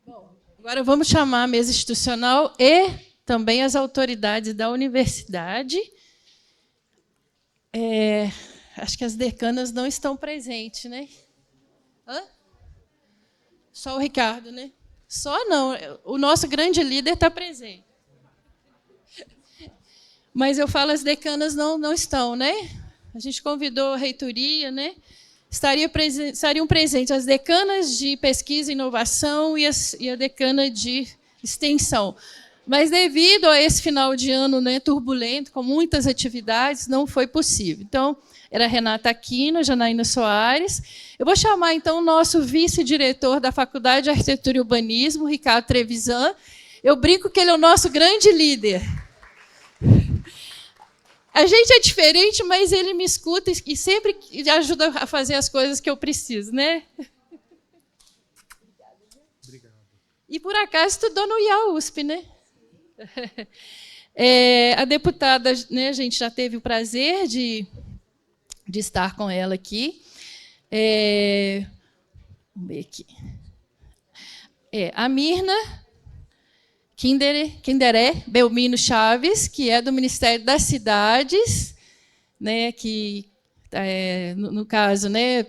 Bom, agora vamos chamar a mesa institucional e também as autoridades da universidade. Acho que as decanas não estão presentes, né? Hã? Só o Ricardo, né? Só não, o nosso grande líder está presente. Mas eu falo, as decanas não estão, né? A gente convidou a reitoria, né? Estariam presentes as decanas de pesquisa e inovação e a decana de extensão. Mas, devido a esse final de ano, né, turbulento, com muitas atividades, não foi possível. Então, era a Renata Aquino, Janaína Soares. Eu vou chamar, então, o nosso vice-diretor da Faculdade de Arquitetura e Urbanismo, Ricardo Trevisan. Eu brinco que ele é o nosso grande líder. A gente é diferente, mas ele me escuta e sempre ajuda a fazer as coisas que eu preciso, né? Obrigado. E, por acaso, estudou no IAUSP, né? A deputada, né, a gente já teve o prazer de estar com ela aqui. Vamos ver aqui. A Mirna Kinderé Belmino Chaves, que é do Ministério das Cidades, né, que, no caso, né,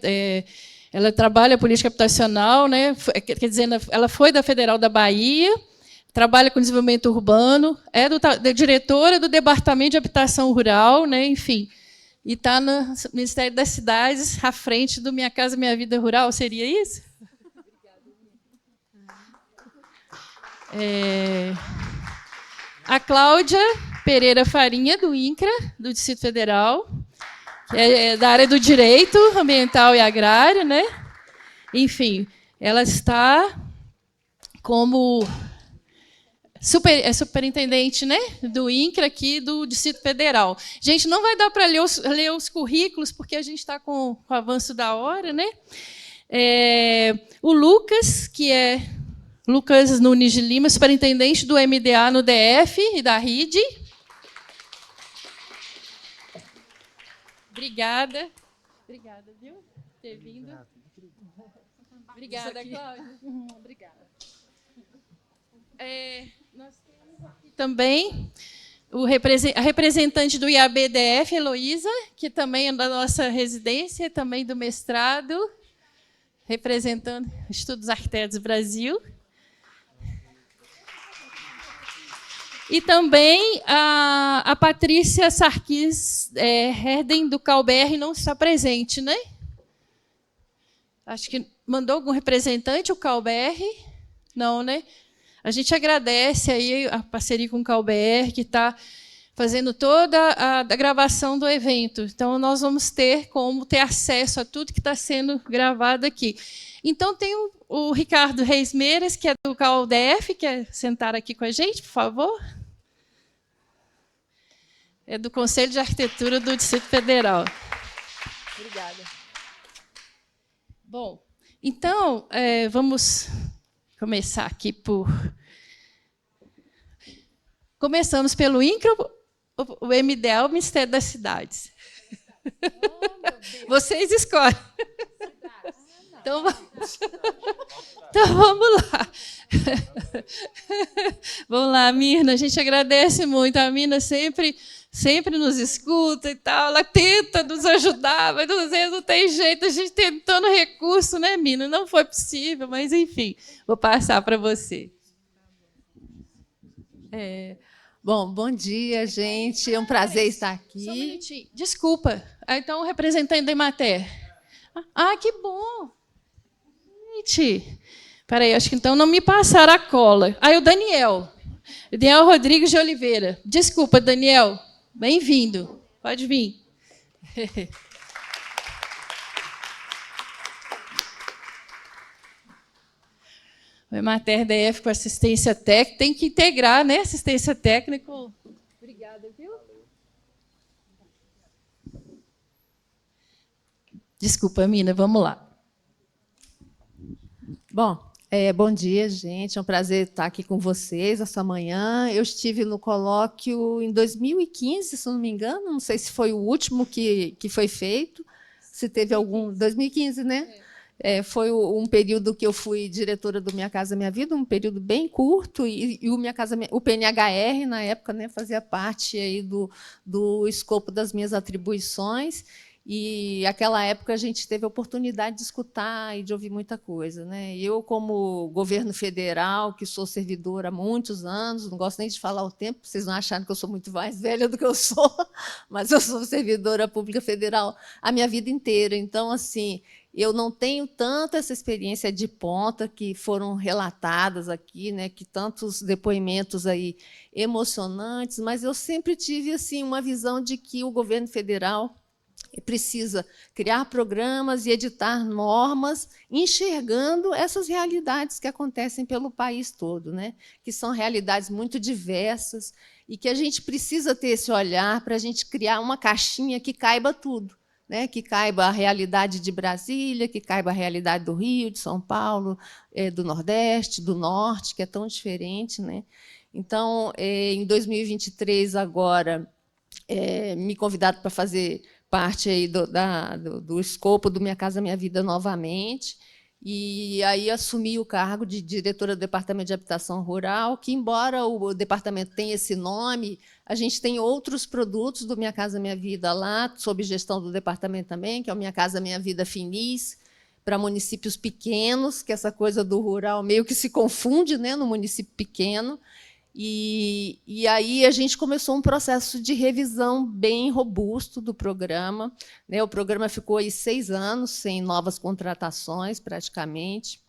ela trabalha política habitacional, né, quer dizer, ela foi da Federal da Bahia, trabalha com desenvolvimento urbano, é diretora do Departamento de Habitação Rural, né, enfim, e está no Ministério das Cidades, à frente do Minha Casa Minha Vida Rural, seria isso? A Cláudia Pereira Farinha, do INCRA, do Distrito Federal, que é da área do direito ambiental e agrário, né? Enfim, ela está como superintendente, né, do INCRA aqui do Distrito Federal. Gente, não vai dar para ler os currículos, porque a gente está com o avanço da hora, né? O Lucas, que é Lucas Nunes de Lima, superintendente do MDA no DF e da RID. Obrigada. Obrigada, viu, por ter vindo. Obrigada, Cláudia. Obrigada. Nós temos aqui também a representante do IABDF, Heloísa, que também é da nossa residência, também do mestrado, representando Estudos Arquitetos Brasil. E também a Patrícia Sarkis Herden, do CalBR, não está presente, né? Acho que mandou algum representante, o CalBR? Não, né? A gente agradece aí a parceria com o CalBR, que está fazendo toda a gravação do evento. Então, nós vamos ter como ter acesso a tudo que está sendo gravado aqui. Então, tem o Ricardo Reis Meiras, que é do CalDF, quer sentar aqui com a gente, por favor? É do Conselho de Arquitetura do Distrito Federal. Obrigada. Bom, então, vamos começar aqui por... Começamos pelo INCRA, o MDA, o Ministério das Cidades. Vocês escolhem. Então vamos lá. Vamos lá, Mirna. A gente agradece muito. A Mirna sempre nos escuta e tal. Ela tenta nos ajudar, mas às vezes não tem jeito. A gente tentando recurso, né, Mirna? Não foi possível, mas, enfim, vou passar para você. Bom dia, gente. É um prazer estar aqui. Só um minutinho. Desculpa. Então, o representante da Emater. Que bom. Gente, peraí, acho que então não me passaram a cola. O Daniel Rodrigues de Oliveira. Desculpa, Daniel. Bem-vindo. Pode vir. O Emater DF com assistência técnica. Tem que integrar, né? Assistência técnica. Obrigada, viu? Desculpa, Mina, vamos lá. Bom, bom dia, gente. É um prazer estar aqui com vocês essa manhã. Eu estive no colóquio em 2015, se não me engano. Não sei se foi o último que foi feito, se teve algum... 2015, né? Foi um período que eu fui diretora do Minha Casa Minha Vida, um período bem curto, e o PNHR, na época, né, fazia parte aí do escopo das minhas atribuições, e naquela época a gente teve a oportunidade de escutar e de ouvir muita coisa, né? Eu, como governo federal, que sou servidora há muitos anos, não gosto nem de falar o tempo, vocês não acharem que eu sou muito mais velha do que eu sou, mas eu sou servidora pública federal a minha vida inteira. Então, assim, eu não tenho tanto essa experiência de ponta que foram relatadas aqui, né, que tantos depoimentos aí emocionantes, mas eu sempre tive assim uma visão de que o governo federal precisa criar programas e editar normas, enxergando essas realidades que acontecem pelo país todo, né, que são realidades muito diversas e que a gente precisa ter esse olhar para a gente criar uma caixinha que caiba tudo. Né, que caiba a realidade de Brasília, que caiba a realidade do Rio, de São Paulo, do Nordeste, do Norte, que é tão diferente. Né? Então, em 2023, agora, me convidaram para fazer parte aí do escopo do Minha Casa Minha Vida novamente, e aí assumi o cargo de diretora do Departamento de Habitação Rural, que, embora o departamento tenha esse nome, a gente tem outros produtos do Minha Casa Minha Vida lá, sob gestão do departamento também, que é o Minha Casa Minha Vida Finis, para municípios pequenos, que essa coisa do rural meio que se confunde, né, no município pequeno. E aí a gente começou um processo de revisão bem robusto do programa. Né? O programa ficou aí 6 anos, sem novas contratações, praticamente.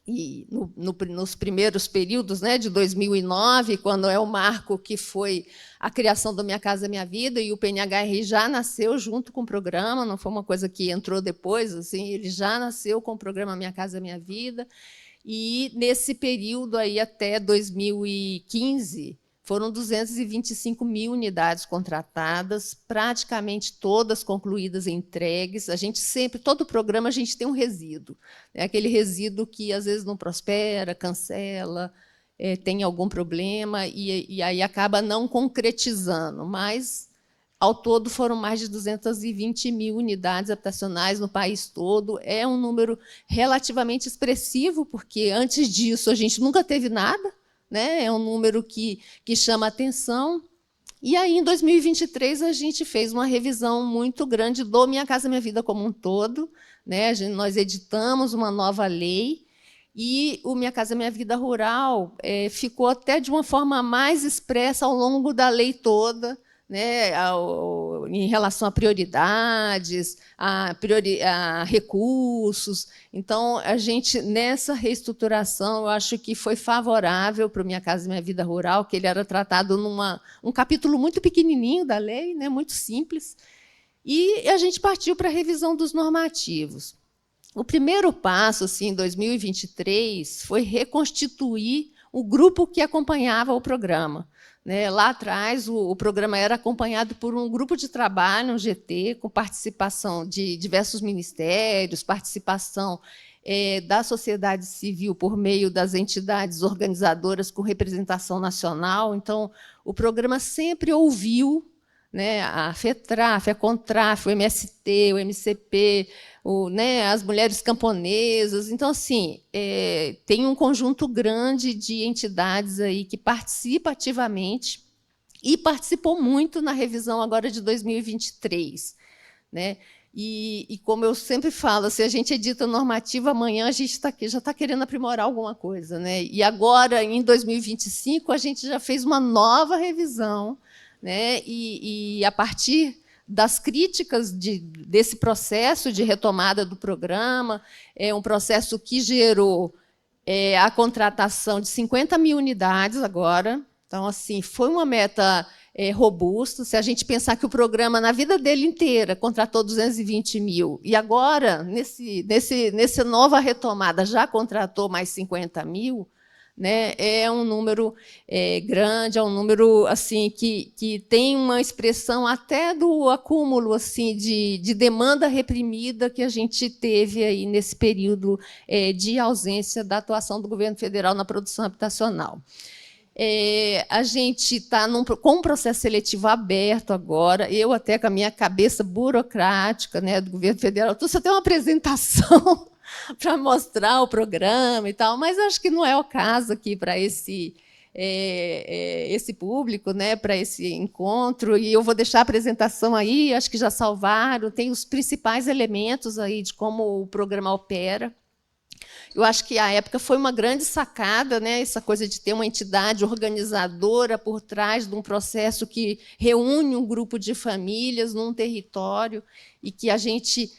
E nos primeiros períodos, né, de 2009, quando é o marco que foi a criação do Minha Casa Minha Vida, e o PNHR já nasceu junto com o programa, não foi uma coisa que entrou depois, assim, ele já nasceu com o programa Minha Casa Minha Vida. E, nesse período, aí, até 2015, foram 225 mil unidades contratadas, praticamente todas concluídas e entregues. A gente sempre, todo programa, a gente tem um resíduo. É aquele resíduo que, às vezes, não prospera, cancela, tem algum problema, e aí acaba não concretizando. Mas, ao todo, foram mais de 220 mil unidades habitacionais no país todo. É um número relativamente expressivo, porque, antes disso, a gente nunca teve nada. Né? É um número que chama atenção. E aí, em 2023, a gente fez uma revisão muito grande do Minha Casa Minha Vida como um todo. Né? Nós editamos uma nova lei, e o Minha Casa Minha Vida Rural ficou até de uma forma mais expressa ao longo da lei toda, né, em relação a prioridades, a recursos. Então, a gente, nessa reestruturação, eu acho que foi favorável para o Minha Casa Minha Vida Rural, que ele era tratado um capítulo muito pequenininho da lei, né, muito simples, e a gente partiu para a revisão dos normativos. O primeiro passo, assim, em 2023, foi reconstituir o grupo que acompanhava o programa. Né? Lá atrás, o programa era acompanhado por um grupo de trabalho, um GT, com participação de diversos ministérios, participação da sociedade civil por meio das entidades organizadoras com representação nacional. Então, o programa sempre ouviu, né, a FETRAF, a FECONTRAF, o MST, o MCP, né, as mulheres camponesas. Então, assim, tem um conjunto grande de entidades aí que participa ativamente e participou muito na revisão agora de 2023. Né? E como eu sempre falo, se a gente edita normativa, amanhã a gente já está querendo aprimorar alguma coisa. Né? E agora, em 2025, a gente já fez uma nova revisão, né? E a partir das críticas desse processo de retomada do programa, um processo que gerou a contratação de 50 mil unidades agora. Então, assim, foi uma meta robusta. Se a gente pensar que o programa, na vida dele inteira, contratou 220 mil, e agora, nessa nova retomada, já contratou mais 50 mil, né? É um número grande, é um número assim que tem uma expressão até do acúmulo assim de demanda reprimida que a gente teve aí nesse período de ausência da atuação do governo federal na produção habitacional. A gente está com um processo seletivo aberto agora, eu até com a minha cabeça burocrática, né, do governo federal, estou só tem uma apresentação para mostrar o programa e tal, mas acho que não é o caso aqui para esse público, né, para esse encontro, e eu vou deixar a apresentação aí, acho que já salvaram, tem os principais elementos aí de como o programa opera. Eu acho que a época foi uma grande sacada, né, essa coisa de ter uma entidade organizadora por trás de um processo que reúne um grupo de famílias num território e que a gente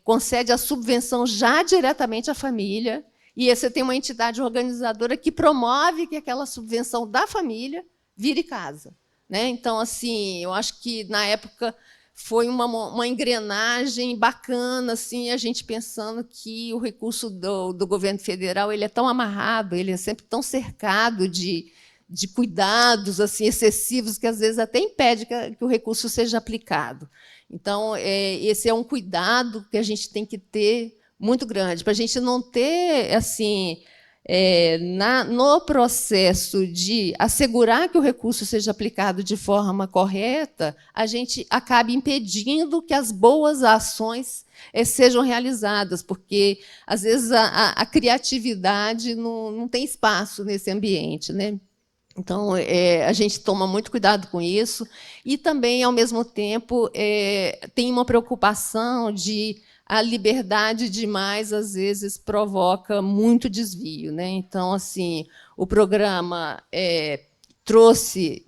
concede a subvenção já diretamente à família, e você tem uma entidade organizadora que promove que aquela subvenção da família vire casa, né? Então, assim, eu acho que, na época, foi uma engrenagem bacana, assim, a gente pensando que o recurso do governo federal ele é tão amarrado, ele é sempre tão cercado de cuidados assim, excessivos, que, às vezes, até impede que o recurso seja aplicado. Então, esse é um cuidado que a gente tem que ter muito grande, para a gente não ter, assim, no processo de assegurar que o recurso seja aplicado de forma correta, a gente acaba impedindo que as boas ações sejam realizadas, porque, às vezes, a criatividade não tem espaço nesse ambiente, né? Então, a gente toma muito cuidado com isso e também, ao mesmo tempo, tem uma preocupação de a liberdade demais, às vezes, provoca muito desvio, né? Então, assim, o programa trouxe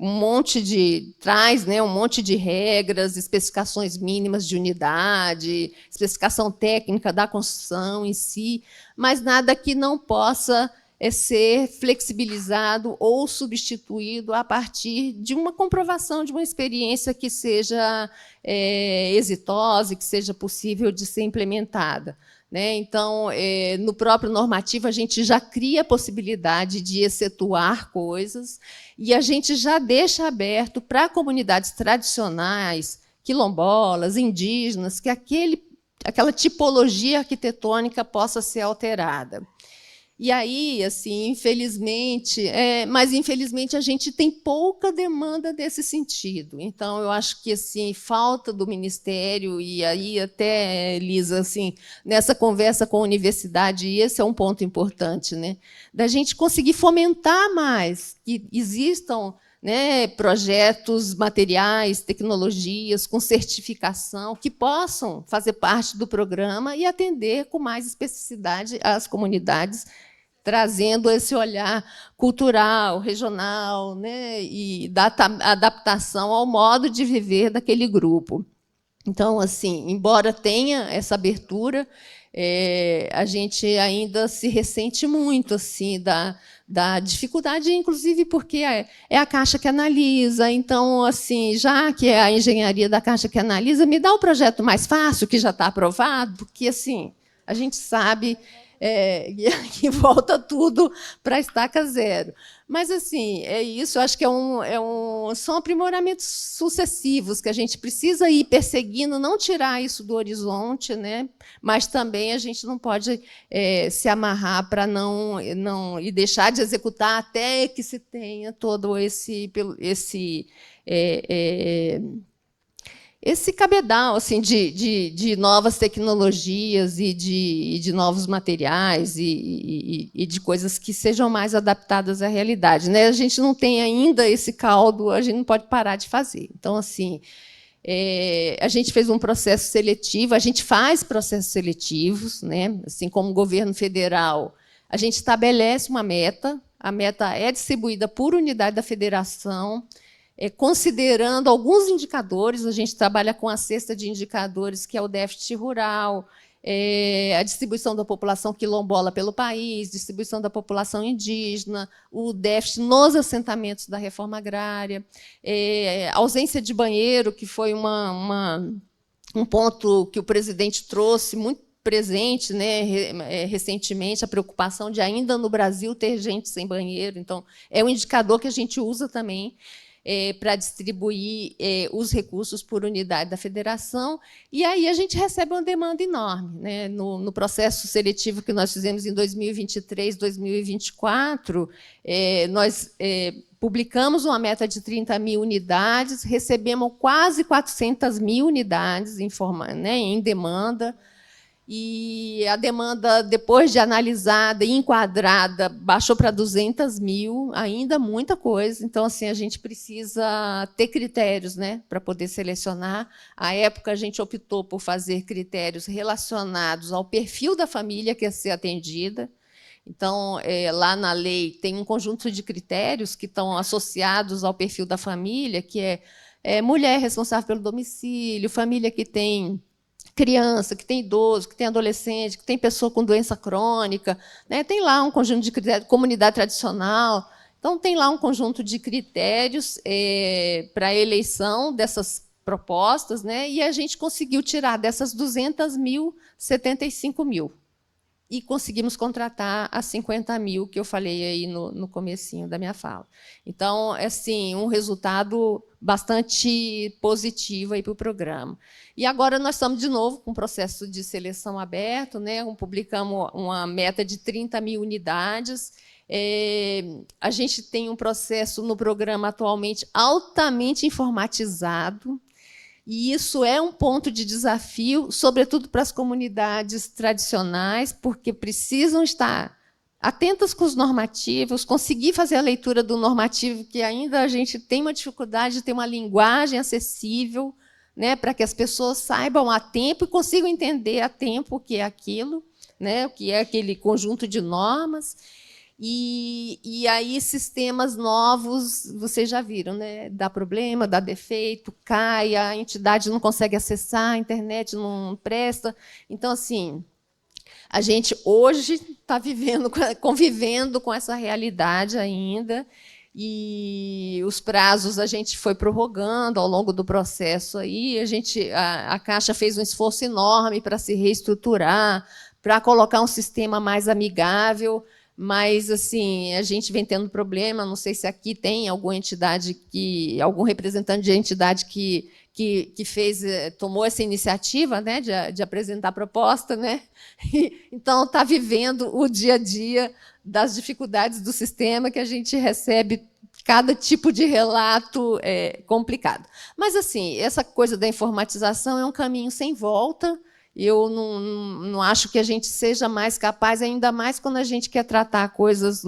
traz, né, um monte de regras, especificações mínimas de unidade, especificação técnica da construção em si, mas nada que não possa ser flexibilizado ou substituído a partir de uma comprovação de uma experiência que seja exitosa e que seja possível de ser implementada, né? Então, no próprio normativo, a gente já cria a possibilidade de excetuar coisas e a gente já deixa aberto para comunidades tradicionais, quilombolas, indígenas, que aquela tipologia arquitetônica possa ser alterada. E aí, assim, infelizmente, mas infelizmente a gente tem pouca demanda desse sentido. Então, eu acho que assim, falta do Ministério, e aí até, Elisa, assim, nessa conversa com a universidade, e esse é um ponto importante, né, da gente conseguir fomentar mais que existam, né, projetos, materiais, tecnologias com certificação que possam fazer parte do programa e atender com mais especificidade as comunidades, trazendo esse olhar cultural, regional, né, e da adaptação ao modo de viver daquele grupo. Então, assim, embora tenha essa abertura, a gente ainda se ressente muito assim da dificuldade, inclusive porque é a Caixa que analisa. Então, assim, já que é a engenharia da Caixa que analisa, me dá o projeto mais fácil, que já está aprovado, porque assim, a gente sabe que volta tudo para a estaca zero. Mas, assim, é isso, eu acho que são aprimoramentos sucessivos que a gente precisa ir perseguindo, não tirar isso do horizonte, né? Mas também a gente não pode se amarrar para não e deixar de executar até que se tenha todo esse cabedal assim, de novas tecnologias e de novos materiais e de coisas que sejam mais adaptadas à realidade, né? A gente não tem ainda esse caldo, a gente não pode parar de fazer. Então, assim, a gente fez um processo seletivo, a gente faz processos seletivos, né? Assim como o governo federal, a gente estabelece uma meta, a meta é distribuída por unidade da federação, considerando alguns indicadores, a gente trabalha com a cesta de indicadores, que é o déficit rural, a distribuição da população quilombola pelo país, distribuição da população indígena, o déficit nos assentamentos da reforma agrária, ausência de banheiro, que foi um ponto que o presidente trouxe muito presente, né, recentemente, a preocupação de ainda no Brasil ter gente sem banheiro. Então, é um indicador que a gente usa também. para distribuir os recursos por unidade da federação, e aí a gente recebe uma demanda enorme, né? No processo seletivo que nós fizemos em 2023, 2024, nós publicamos uma meta de 30 mil unidades, recebemos quase 400 mil unidades em demanda, e a demanda, depois de analisada e enquadrada, baixou para 200 mil, ainda muita coisa. Então, assim, a gente precisa ter critérios, né, para poder selecionar. À época, a gente optou por fazer critérios relacionados ao perfil da família que ia ser atendida. Então, lá na lei, tem um conjunto de critérios que estão associados ao perfil da família, que é mulher responsável pelo domicílio, família que tem criança, que tem idoso, que tem adolescente, que tem pessoa com doença crônica, né? Tem lá um conjunto de critérios, comunidade tradicional. Então, tem lá um conjunto de critérios para a eleição dessas propostas, né? E a gente conseguiu tirar dessas 200 mil, 75 mil. E conseguimos contratar as 50 mil que eu falei aí no comecinho da minha fala. Então, é assim, um resultado bastante positivo para o programa. E agora nós estamos, de novo, com um processo de seleção aberto, né? Publicamos uma meta de 30 mil unidades. A gente tem um processo no programa atualmente altamente informatizado, e isso é um ponto de desafio, sobretudo para as comunidades tradicionais, porque precisam estar atentas com os normativos, conseguir fazer a leitura do normativo, que ainda a gente tem uma dificuldade de ter uma linguagem acessível, né, para que as pessoas saibam a tempo e consigam entender a tempo o que é aquilo, né, o que é aquele conjunto de normas. E aí, sistemas novos, vocês já viram, né? Dá problema, dá defeito, cai, a entidade não consegue acessar, a internet não presta. Então, assim, a gente hoje está convivendo com essa realidade ainda, e os prazos a gente foi prorrogando ao longo do processo. Aí, a Caixa fez um esforço enorme para se reestruturar, para colocar um sistema mais amigável. Mas, assim, a gente vem tendo problema. Não sei se aqui tem alguma entidade algum representante de entidade que tomou essa iniciativa, né, de apresentar a proposta, né? Então, está vivendo o dia a dia das dificuldades do sistema, que a gente recebe cada tipo de relato complicado. Mas, assim, essa coisa da informatização é um caminho sem volta. Eu não acho que a gente seja mais capaz, ainda mais quando a gente quer tratar coisas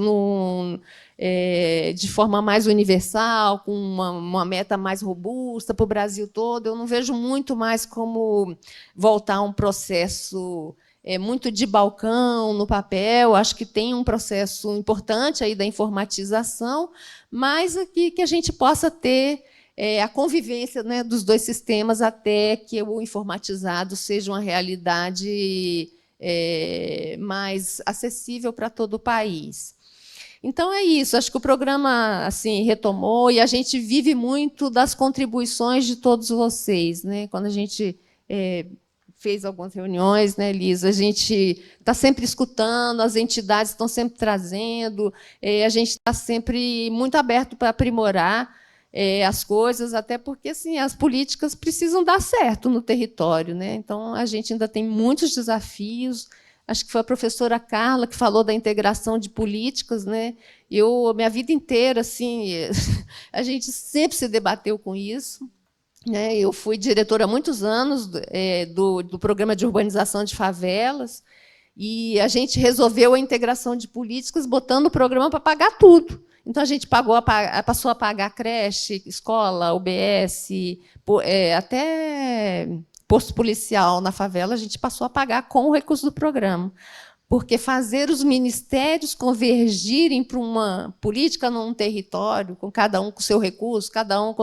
de forma mais universal, com uma meta mais robusta para o Brasil todo. Eu não vejo muito mais como voltar a um processo muito de balcão, no papel. Acho que tem um processo importante aí da informatização, mas aqui que a gente possa ter a convivência, né, dos dois sistemas até que o informatizado seja uma realidade mais acessível para todo o país. Então, é isso. Acho que o programa, assim, retomou, e a gente vive muito das contribuições de todos vocês, né? Quando a gente fez algumas reuniões, né, Lisa, a gente está sempre escutando, as entidades estão sempre trazendo, a gente está sempre muito aberto para aprimorar as coisas, até porque, assim, as políticas precisam dar certo no território, né? Então, a gente ainda tem muitos desafios. Acho que foi a professora Carla que falou da integração de políticas, né? Minha vida inteira, assim, a gente sempre se debateu com isso, né? Eu fui diretora há muitos anos do programa de urbanização de favelas, e a gente resolveu a integração de políticas botando o programa para pagar tudo. Então, a gente passou a pagar creche, escola, UBS, até posto policial na favela, a gente passou a pagar com o recurso do programa. Porque fazer os ministérios convergirem para uma política num território, com cada um com o seu recurso, cada um com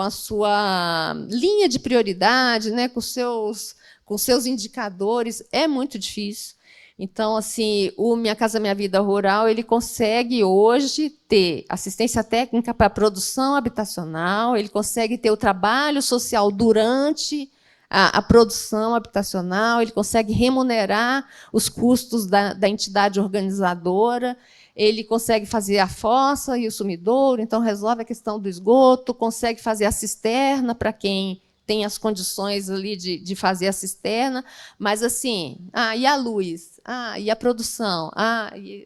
a sua linha de prioridade, né, com seus indicadores, é muito difícil. Então, assim, o Minha Casa Minha Vida Rural, ele consegue hoje ter assistência técnica para a produção habitacional, ele consegue ter o trabalho social durante a produção habitacional, ele consegue remunerar os custos da entidade organizadora, ele consegue fazer a fossa e o sumidouro, então resolve a questão do esgoto, consegue fazer a cisterna para quem tem as condições ali de fazer a cisterna, mas assim, e a luz? E a produção?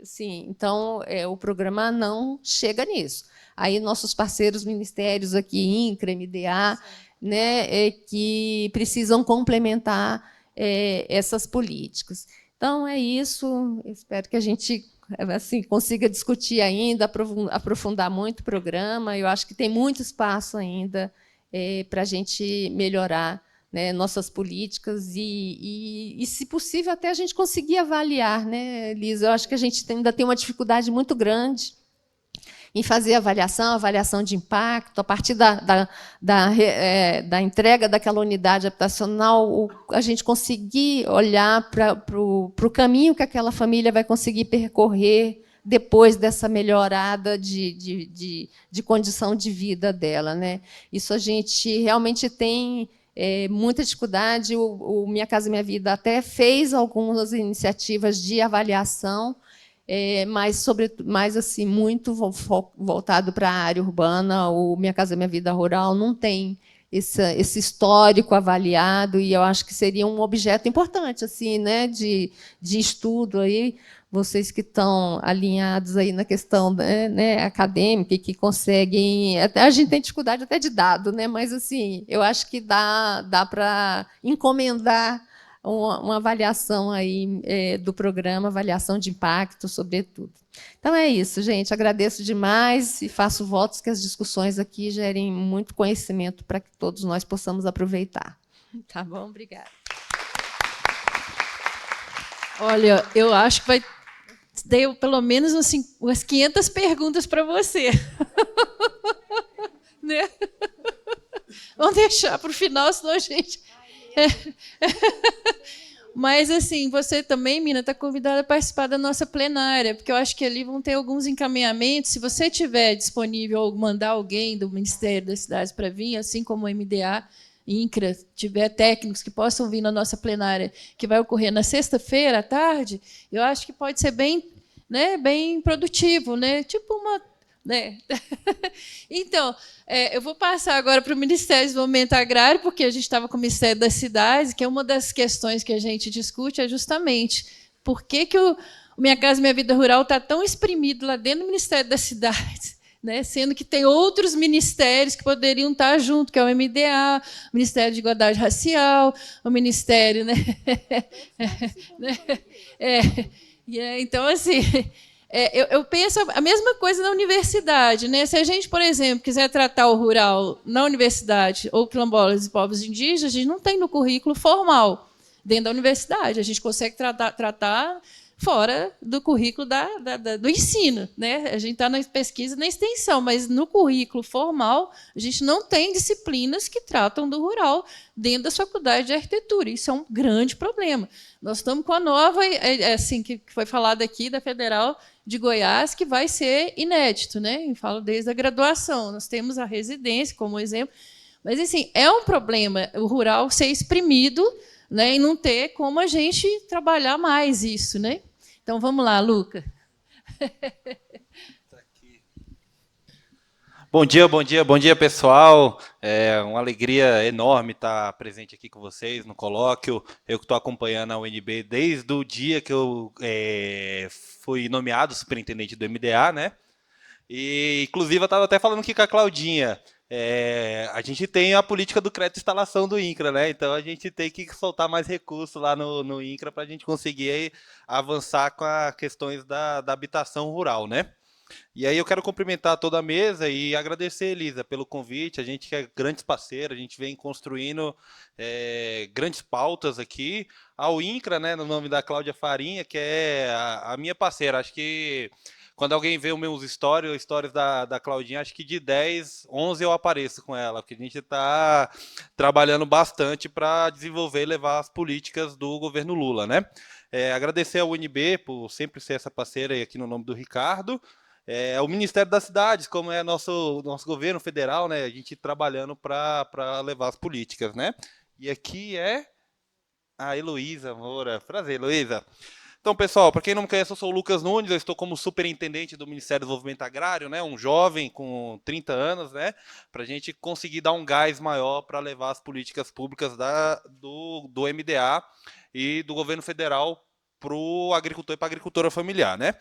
Sim, então o programa não chega nisso. Aí nossos parceiros ministérios aqui, INCRA, MDA, né, que precisam complementar essas políticas. Então, é isso. Espero que a gente assim, consiga discutir ainda, aprofundar muito o programa. Eu acho que tem muito espaço ainda para a gente melhorar, né, nossas políticas e, se possível, até a gente conseguir avaliar, né, Lisa? Eu acho que a gente ainda tem uma dificuldade muito grande em fazer avaliação de impacto, a partir da entrega daquela unidade habitacional, a gente conseguir olhar para o caminho que aquela família vai conseguir percorrer depois dessa melhorada de condição de vida dela, né? Isso a gente realmente tem muita dificuldade. O Minha Casa Minha Vida até fez algumas iniciativas de avaliação, mas assim, muito voltado para a área urbana. O Minha Casa Minha Vida Rural não tem esse histórico avaliado, e eu acho que seria um objeto importante, assim, né, de estudo aí, vocês que estão alinhados aí na questão, né, acadêmica, e que conseguem. A gente tem dificuldade até de dado, né, mas assim, eu acho que dá para encomendar uma avaliação aí do programa, avaliação de impacto, sobretudo. Então, é isso, gente. Agradeço demais e faço votos que as discussões aqui gerem muito conhecimento para que todos nós possamos aproveitar. Tá bom? Obrigada. Olha, eu acho que deu pelo menos umas 500 perguntas para você. Né? Vamos deixar para o final, senão a gente... Mas, assim, você também, Mina, está convidada a participar da nossa plenária, porque eu acho que ali vão ter alguns encaminhamentos. Se você tiver disponível ou mandar alguém do Ministério das Cidades para vir, assim como o MDA, INCRA, tiver técnicos que possam vir na nossa plenária, que vai ocorrer na sexta-feira à tarde, eu acho que pode ser bem, né, bem produtivo, né? Tipo uma... Né? Então, eu vou passar agora para o Ministério do Desenvolvimento Agrário, porque a gente estava com o Ministério das Cidades, que é uma das questões que a gente discute, é justamente por que o Minha Casa Minha Vida Rural está tão exprimido lá dentro do Ministério das Cidades, né? Sendo que tem outros ministérios que poderiam estar junto, que é o MDA, o Ministério de Igualdade Racial, o Ministério... Né? Então, assim... eu penso a mesma coisa na universidade, né? Se a gente, por exemplo, quiser tratar o rural na universidade, ou quilombolas e povos indígenas, a gente não tem no currículo formal dentro da universidade. A gente consegue tratar fora do currículo do ensino, né? A gente está na pesquisa e na extensão, mas no currículo formal a gente não tem disciplinas que tratam do rural dentro das faculdades de arquitetura. Isso é um grande problema. Nós estamos com a nova, assim, que foi falado aqui, da Federal de Goiás, que vai ser inédito, né? Eu falo desde a graduação. Nós temos a residência como exemplo, mas assim, é um problema o rural ser exprimido, né, e não ter como a gente trabalhar mais isso, né? Então vamos lá, Luca. Bom dia, pessoal. É uma alegria enorme estar presente aqui com vocês no colóquio. Eu que estou acompanhando a UNB desde o dia que eu fui nomeado superintendente do MDA, né? E, inclusive, eu estava até falando aqui com a Claudinha. A gente tem a política do crédito de instalação do INCRA, né? Então a gente tem que soltar mais recursos lá no INCRA para a gente conseguir avançar com as questões da habitação rural, né? E aí eu quero cumprimentar toda a mesa e agradecer, Elisa, pelo convite. A gente que é grandes parceiros, a gente vem construindo grandes pautas aqui. Ao INCRA, né, no nome da Cláudia Farinha, que é a minha parceira. Acho que quando alguém vê os meus stories da Claudinha, acho que de 10, 11 eu apareço com ela, porque a gente está trabalhando bastante para desenvolver e levar as políticas do governo Lula, né? Agradecer ao UNB por sempre ser essa parceira aqui no nome do Ricardo. O Ministério das Cidades, como é nosso governo federal, né? A gente trabalhando para levar as políticas, né? E aqui é a Heloísa Moura. Prazer, Heloísa. Então, pessoal, para quem não me conhece, eu sou o Lucas Nunes, eu estou como superintendente do Ministério do Desenvolvimento Agrário, né, um jovem com 30 anos, né, para a gente conseguir dar um gás maior para levar as políticas públicas do MDA e do governo federal para o agricultor e para a agricultora familiar, né?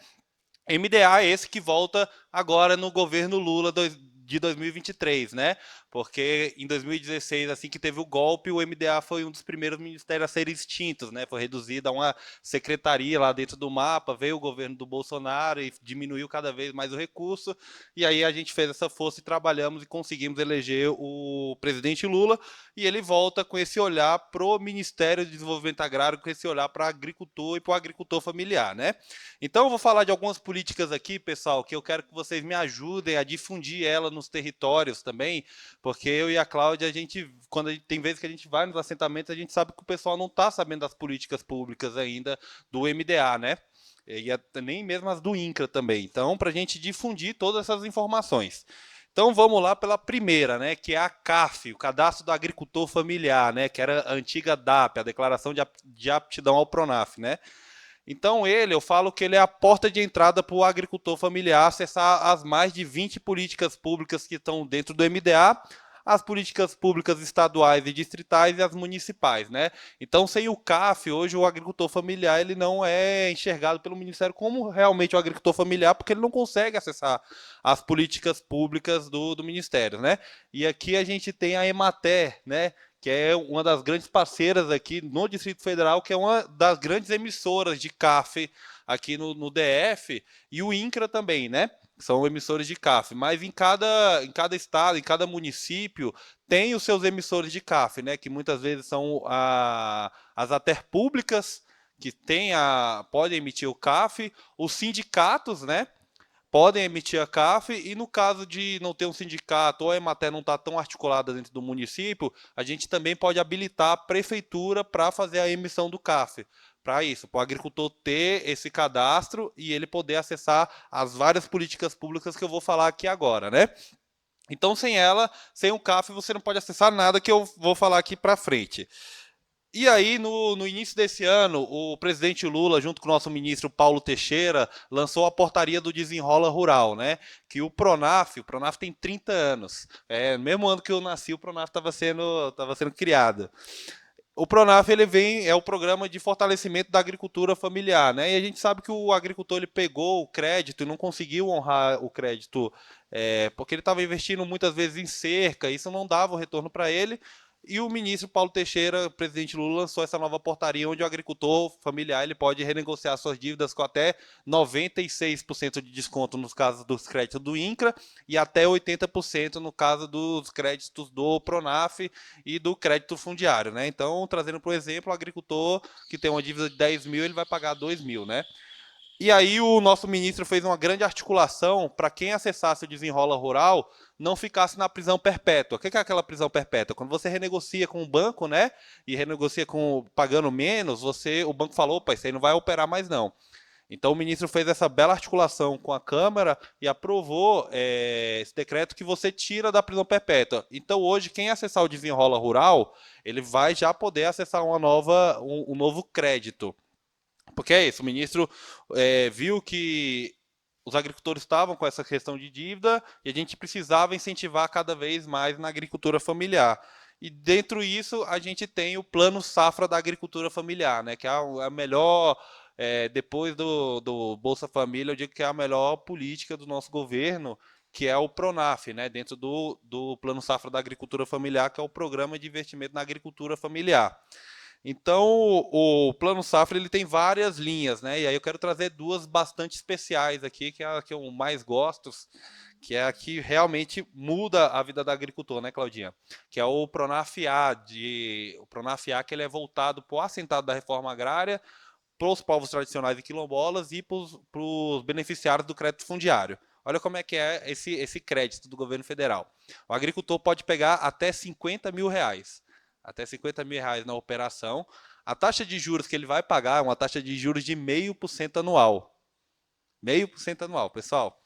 MDA é esse que volta agora no governo Lula de 2023, né? Porque em 2016, assim que teve o golpe, o MDA foi um dos primeiros ministérios a serem extintos, né? Foi reduzido a uma secretaria lá dentro do mapa, veio o governo do Bolsonaro e diminuiu cada vez mais o recurso, e aí a gente fez essa força e trabalhamos e conseguimos eleger o presidente Lula, e ele volta com esse olhar pro Ministério de Desenvolvimento Agrário, com esse olhar para agricultor e para o agricultor familiar, né? Então eu vou falar de algumas políticas aqui, pessoal, que eu quero que vocês me ajudem a difundir ela nos territórios também, porque eu e a Cláudia, tem vezes que a gente vai nos assentamentos, a gente sabe que o pessoal não está sabendo das políticas públicas ainda do MDA, né? Nem mesmo as do INCRA também. Então, para a gente difundir todas essas informações. Então vamos lá pela primeira, né, que é a CAF, o Cadastro do Agricultor Familiar, né, que era a antiga DAP, a Declaração de Aptidão ao PRONAF, né? Então eu falo que ele é a porta de entrada para o agricultor familiar acessar as mais de 20 políticas públicas que estão dentro do MDA, as políticas públicas estaduais e distritais e as municipais, né? Então, sem o CAF, hoje o agricultor familiar ele não é enxergado pelo Ministério como realmente o agricultor familiar, porque ele não consegue acessar as políticas públicas do Ministério, né? E aqui a gente tem a Emater, né? Que é uma das grandes parceiras aqui no Distrito Federal, que é uma das grandes emissoras de CAF aqui no DF, e o INCRA também, né? São emissores de CAF, mas em cada estado, em cada município, tem os seus emissores de CAF, né? Que muitas vezes são as ATER públicas, que podem emitir o CAF, os sindicatos, né? Podem emitir a CAF, e no caso de não ter um sindicato ou a Emater não estar tão articulada dentro do município, a gente também pode habilitar a prefeitura para fazer a emissão do CAF. Para isso, para o agricultor ter esse cadastro e ele poder acessar as várias políticas públicas que eu vou falar aqui agora, né? Então, sem o CAF, você não pode acessar nada que eu vou falar aqui para frente. E aí, no início desse ano, o presidente Lula, junto com o nosso ministro Paulo Teixeira, lançou a portaria do Desenrola Rural, né? Que o PRONAF tem 30 anos. No mesmo ano que eu nasci, o PRONAF estava sendo criado. O PRONAF é o programa de fortalecimento da agricultura familiar, né? E a gente sabe que o agricultor ele pegou o crédito e não conseguiu honrar o crédito, porque ele estava investindo muitas vezes em cerca, isso não dava o retorno para ele. E o ministro Paulo Teixeira, presidente Lula, lançou essa nova portaria onde o agricultor familiar ele pode renegociar suas dívidas com até 96% de desconto nos casos dos créditos do INCRA e até 80% no caso dos créditos do PRONAF e do crédito fundiário, né? Então, trazendo por exemplo, o agricultor que tem uma dívida de 10 mil, ele vai pagar 2 mil, né? E aí o nosso ministro fez uma grande articulação para quem acessasse o Desenrola Rural não ficasse na prisão perpétua. O que é aquela prisão perpétua? Quando você renegocia com o banco, né, e renegocia pagando menos, o banco falou, opa, isso aí não vai operar mais não. Então o ministro fez essa bela articulação com a Câmara e aprovou esse decreto que você tira da prisão perpétua. Então hoje quem acessar o Desenrola Rural, ele vai já poder acessar um novo crédito. Porque é isso, o ministro viu que os agricultores estavam com essa questão de dívida e a gente precisava incentivar cada vez mais na agricultura familiar. E dentro disso, a gente tem o Plano Safra da Agricultura Familiar, né, que é a melhor, depois do Bolsa Família, eu digo que é a melhor política do nosso governo, que é o PRONAF, né, dentro do Plano Safra da Agricultura Familiar, que é o Programa de Investimento na Agricultura Familiar. Então, o Plano Safra ele tem várias linhas, né? E aí eu quero trazer duas bastante especiais aqui, que é a que eu mais gosto, que é a que realmente muda a vida da agricultor, né, Claudinha? Que é o Pronaf-A, o Pronaf-A que ele é voltado para o assentado da reforma agrária, para os povos tradicionais e quilombolas e para os beneficiários do crédito fundiário. Olha como é que é esse crédito do governo federal. O agricultor pode pegar até 50 mil reais. Até 50 mil reais na operação. A taxa de juros que ele vai pagar é uma taxa de juros de 0,5% anual. 0,5% anual, pessoal.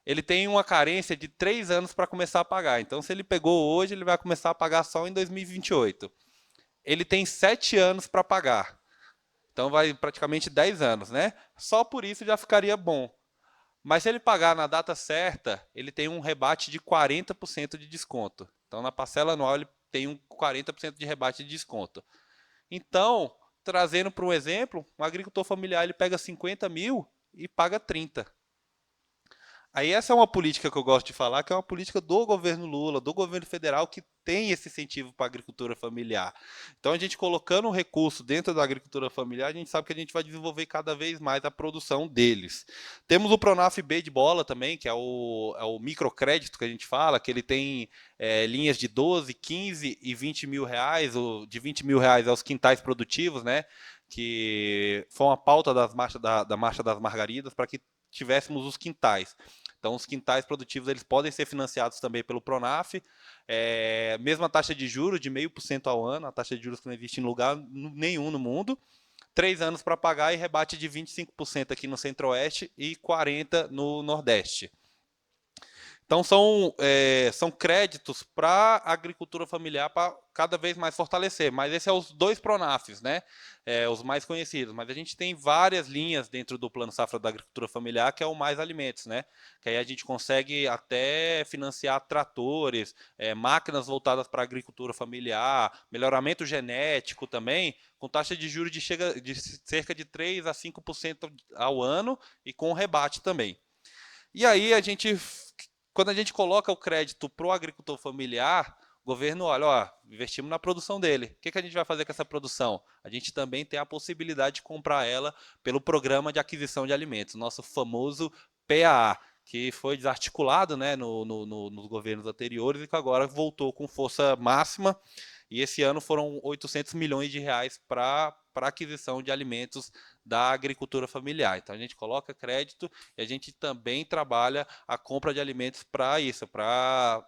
Ele tem uma carência de 3 anos para começar a pagar. Então, se ele pegou hoje, ele vai começar a pagar só em 2028. Ele tem 7 anos para pagar. Então vai praticamente 10 anos, né? Só por isso já ficaria bom. Mas se ele pagar na data certa, ele tem um rebate de 40% de desconto. Então na parcela anual ele tem um 40% de rebate de desconto. Então, trazendo para um exemplo, um agricultor familiar ele pega 50 mil e paga 30. Aí essa é uma política que eu gosto de falar, que é uma política do governo Lula, do governo federal, que tem esse incentivo para a agricultura familiar. Então, a gente colocando um recurso dentro da agricultura familiar, a gente sabe que a gente vai desenvolver cada vez mais a produção deles. Temos o Pronaf B de bola também, que é o microcrédito que a gente fala, que ele tem linhas de 12, 15 e 20 mil reais, ou de 20 mil reais aos quintais produtivos, né? Que foi uma pauta da Marcha das Margaridas para que tivéssemos os quintais. Então, os quintais produtivos eles podem ser financiados também pelo Pronaf. Mesma taxa de juros de 0,5% ao ano, a taxa de juros que não existe em lugar nenhum no mundo. 3 anos para pagar e rebate de 25% aqui no Centro-Oeste e 40% no Nordeste. Então, são créditos para a agricultura familiar para cada vez mais fortalecer. Mas esses são os 2 Pronafs, né? Os mais conhecidos. Mas a gente tem várias linhas dentro do Plano Safra da Agricultura Familiar, que é o Mais Alimentos, né? Que aí a gente consegue até financiar tratores, máquinas voltadas para a agricultura familiar, melhoramento genético também, com taxa de juros de cerca de 3 a 5% ao ano e com rebate também. E aí quando a gente coloca o crédito para o agricultor familiar, o governo olha, ó, investimos na produção dele. O que a gente vai fazer com essa produção? A gente também tem a possibilidade de comprar ela pelo Programa de Aquisição de Alimentos, nosso famoso PAA, que foi desarticulado, né, nos governos anteriores e que agora voltou com força máxima. E esse ano foram 800 milhões de reais para aquisição de alimentos da agricultura familiar. Então a gente coloca crédito e a gente também trabalha a compra de alimentos para isso, para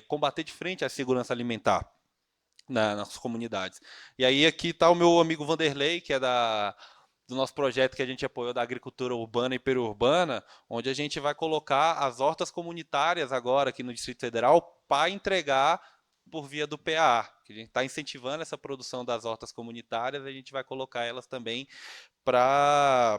combater de frente a segurança alimentar nas comunidades. E aí aqui está o meu amigo Vanderlei, que é do nosso projeto que a gente apoiou da agricultura urbana e periurbana, onde a gente vai colocar as hortas comunitárias agora aqui no Distrito Federal para entregar por via do PAA, que a gente está incentivando essa produção das hortas comunitárias, a gente vai colocar elas também para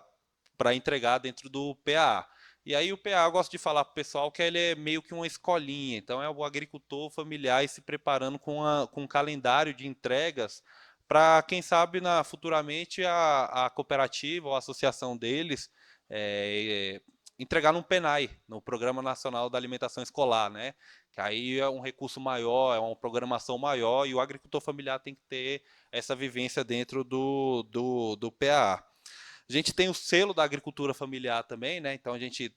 entregar dentro do PAA. E aí o PAA eu gosto de falar para o pessoal que ele é meio que uma escolinha, então é o agricultor familiar se preparando com um calendário de entregas para, quem sabe, futuramente a cooperativa ou a associação deles entregar num PNAE, no Programa Nacional da Alimentação Escolar, né? Que aí é um recurso maior, é uma programação maior e o agricultor familiar tem que ter essa vivência dentro do PAA. A gente tem o selo da agricultura familiar também, né? Então a gente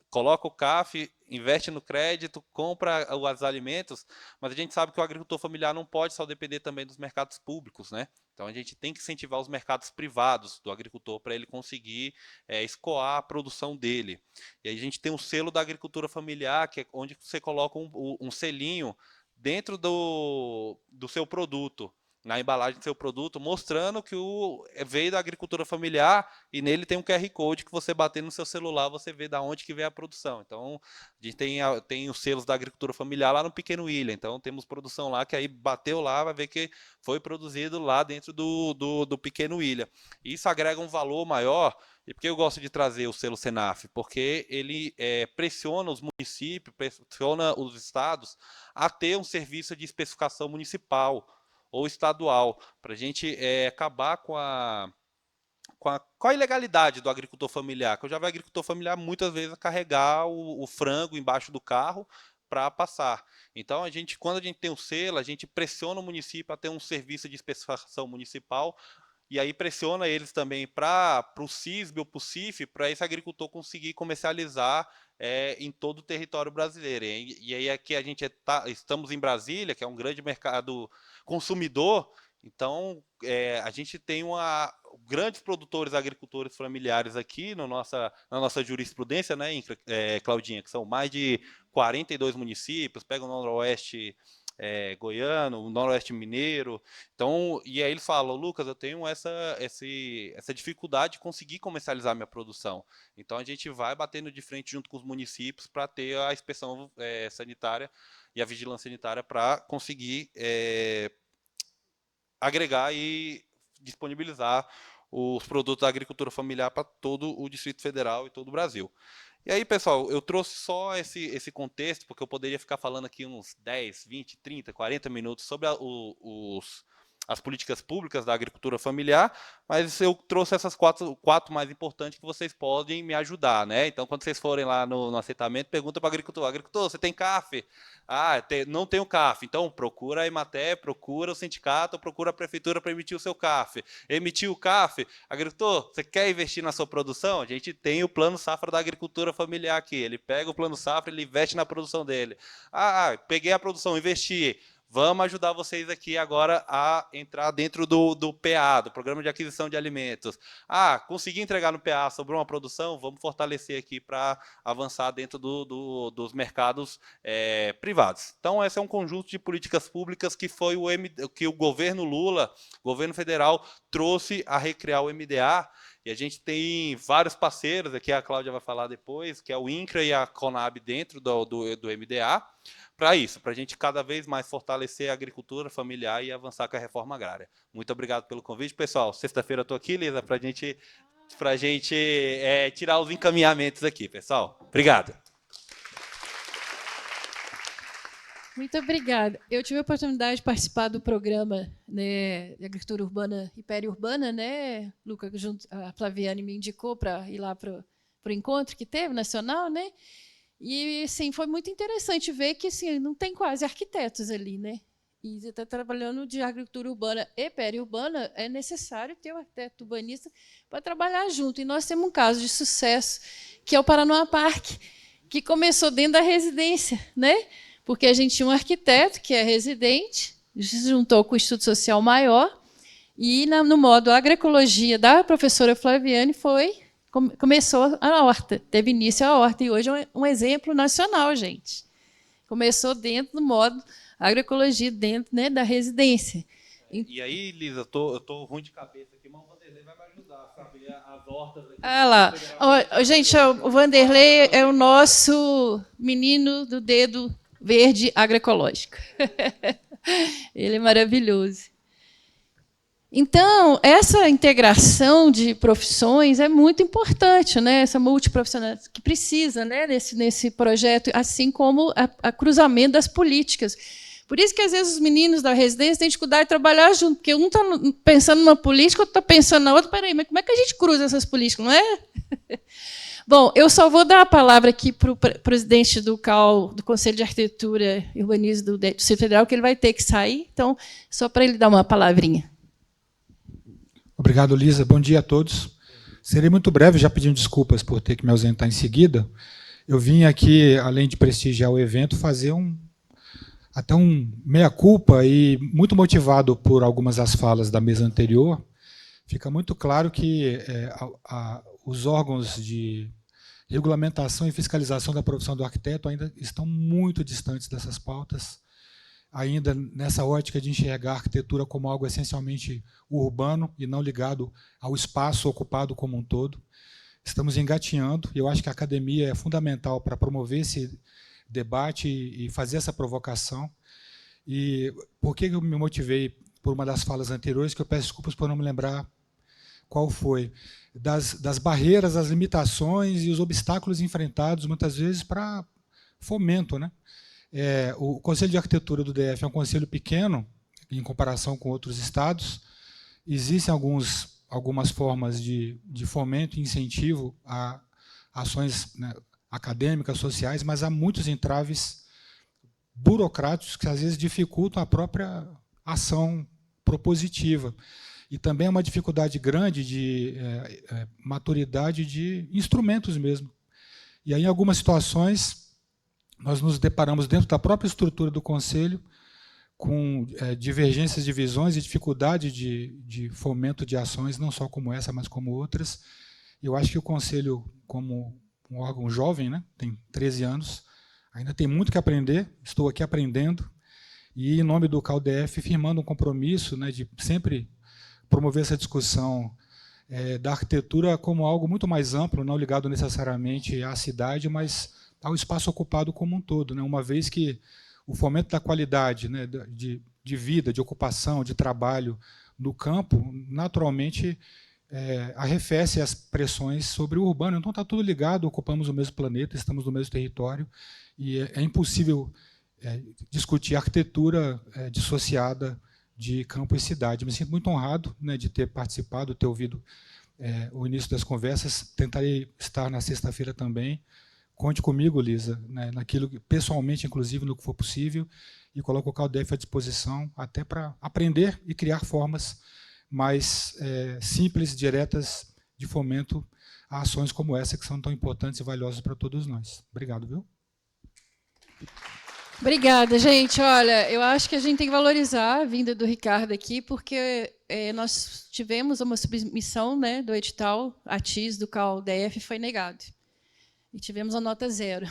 coloca o CAF, investe no crédito, compra os alimentos, mas a gente sabe que o agricultor familiar não pode só depender também dos mercados públicos, né? Então a gente tem que incentivar os mercados privados do agricultor para ele conseguir escoar a produção dele. E aí a gente tem o selo da agricultura familiar, que é onde você coloca um selinho dentro do seu produto, na embalagem do seu produto, mostrando que veio da agricultura familiar e nele tem um QR Code que você bater no seu celular, você vê da onde que veio a produção. Então, a gente tem os selos da agricultura familiar lá no Pequeno Ilha. Então, temos produção lá que aí bateu lá, vai ver que foi produzido lá dentro do Pequeno Ilha. E isso agrega um valor maior. E por que eu gosto de trazer o selo Senaf? Porque ele pressiona os municípios, pressiona os estados a ter um serviço de especificação municipal ou estadual, para a gente acabar com a ilegalidade do agricultor familiar, que eu já vi agricultor familiar muitas vezes carregar o frango embaixo do carro para passar. Então, quando a gente tem o selo, a gente pressiona o município a ter um serviço de especificação municipal e aí pressiona eles também para o CISB ou para o CIF, para esse agricultor conseguir comercializar em todo o território brasileiro. E aí aqui estamos em Brasília, que é um grande mercado consumidor, então a gente tem grandes produtores agricultores familiares aqui na nossa jurisprudência, né, Claudinha, que são mais de 42 municípios, pega o Noroeste goiano, o Noroeste mineiro. Então, e aí eles falam, Lucas, eu tenho essa dificuldade de conseguir comercializar minha produção. Então a gente vai batendo de frente junto com os municípios para ter a inspeção sanitária e a vigilância sanitária para conseguir agregar e disponibilizar os produtos da agricultura familiar para todo o Distrito Federal e todo o Brasil. E aí, pessoal, eu trouxe só esse contexto, porque eu poderia ficar falando aqui uns 10, 20, 30, 40 minutos sobre as políticas públicas da agricultura familiar, mas eu trouxe essas quatro mais importantes que vocês podem me ajudar, né? Então, quando vocês forem lá no aceitamento, pergunta para o agricultor: agricultor, você tem CAF? Ah, não tenho CAF. Então, procura a Emater, procura o sindicato, procura a prefeitura para emitir o seu CAF. Emitiu o CAF, agricultor, você quer investir na sua produção? A gente tem o Plano Safra da Agricultura Familiar aqui. Ele pega o Plano Safra, ele investe na produção dele. Ah, peguei a produção, investi. Vamos ajudar vocês aqui agora a entrar dentro do PA, do Programa de Aquisição de Alimentos. Ah, consegui entregar no PA, sobrou uma produção, vamos fortalecer aqui para avançar dentro dos mercados privados. Então, esse é um conjunto de políticas públicas que foi que o governo Lula, governo federal, trouxe a recriar o MDA. E a gente tem vários parceiros, aqui a Cláudia vai falar depois, que é o INCRA e a CONAB dentro do MDA, para isso, para a gente cada vez mais fortalecer a agricultura familiar e avançar com a reforma agrária. Muito obrigado pelo convite, pessoal. Sexta-feira eu estou aqui, Lisa, para a gente tirar os encaminhamentos aqui, pessoal. Obrigado. Muito obrigada. Eu tive a oportunidade de participar do programa, né, de agricultura urbana e periurbana, né, Luca, a Flaviane me indicou para ir lá para o encontro que teve, nacional, né? E assim, foi muito interessante ver que assim, não tem quase arquitetos ali, né? E você está trabalhando de agricultura urbana e periurbana, é necessário ter um arquiteto urbanista para trabalhar junto. E nós temos um caso de sucesso, que é o Paranoá Parque, que começou dentro da residência, né? Porque a gente tinha um arquiteto que é residente, se juntou com o Instituto Social Maior, e no módulo agroecologia da professora Flaviane começou a horta, teve início a horta, e hoje é um exemplo nacional, gente. Começou dentro do módulo agroecologia, dentro, né, da residência. E aí, Lisa, eu tô ruim de cabeça aqui, mas o Vanderlei vai me ajudar a saber as hortas aqui. Ah lá, gente, o Vanderlei é o nosso menino do dedo verde agroecológico. Ele é maravilhoso. Então, essa integração de profissões é muito importante, né? Essa multiprofissionalidade que precisa, né, nesse projeto, assim como a cruzamento das políticas. Por isso que, às vezes, os meninos da residência têm dificuldade de trabalhar junto, porque um está pensando numa política, outro está pensando na outra. Peraí, mas como é que a gente cruza essas políticas, não é? Bom, eu só vou dar a palavra aqui para o presidente do CAL, do Conselho de Arquitetura e Urbanismo do Distrito Federal, que ele vai ter que sair, então, só para ele dar uma palavrinha. Obrigado, Lisa. Bom dia a todos. Serei muito breve, já pedindo desculpas por ter que me ausentar em seguida. Eu vim aqui, além de prestigiar o evento, fazer até um meia-culpa, e muito motivado por algumas das falas da mesa anterior, fica muito claro que os órgãos de regulamentação e fiscalização da profissão do arquiteto ainda estão muito distantes dessas pautas, ainda nessa ótica de enxergar a arquitetura como algo essencialmente urbano e não ligado ao espaço ocupado como um todo. Estamos engatinhando, e eu acho que a academia é fundamental para promover esse debate e fazer essa provocação. E por que eu me motivei por uma das falas anteriores, que eu peço desculpas por não me lembrar qual foi, das barreiras, as limitações e os obstáculos enfrentados, muitas vezes, para fomento, né? O Conselho de Arquitetura do DF é um conselho pequeno, em comparação com outros estados. Existem algumas formas de fomento e incentivo a ações, né, acadêmicas, sociais, mas há muitos entraves burocráticos que, às vezes, dificultam a própria ação propositiva. E também há uma dificuldade grande de maturidade de instrumentos mesmo. E aí, em algumas situações, nós nos deparamos dentro da própria estrutura do Conselho com divergências de visões e dificuldade de fomento de ações, não só como essa, mas como outras. Eu acho que o Conselho, como um órgão jovem, né, tem 13 anos, ainda tem muito que aprender, estou aqui aprendendo, e, em nome do CAL-DF, firmando um compromisso, né, de sempre promover essa discussão da arquitetura como algo muito mais amplo, não ligado necessariamente à cidade, mas ao espaço ocupado como um todo, né? Uma vez que o fomento da qualidade, né, de vida, de ocupação, de trabalho no campo, naturalmente arrefece as pressões sobre o urbano. Então está tudo ligado, ocupamos o mesmo planeta, estamos no mesmo território, e é impossível discutir arquitetura dissociada de campo e cidade. Me sinto muito honrado, né, de ter participado, ter ouvido o início das conversas. Tentarei estar na sexta-feira também. Conte comigo, Lisa, né, naquilo, pessoalmente, inclusive, no que for possível, e coloco o CalDEF à disposição até para aprender e criar formas mais simples, diretas, de fomento a ações como essa, que são tão importantes e valiosas para todos nós. Obrigado, viu? Obrigada, gente. Olha, eu acho que a gente tem que valorizar a vinda do Ricardo aqui, porque nós tivemos uma submissão, né, do edital ATIS do CalDEF, foi negado. E tivemos a nota 0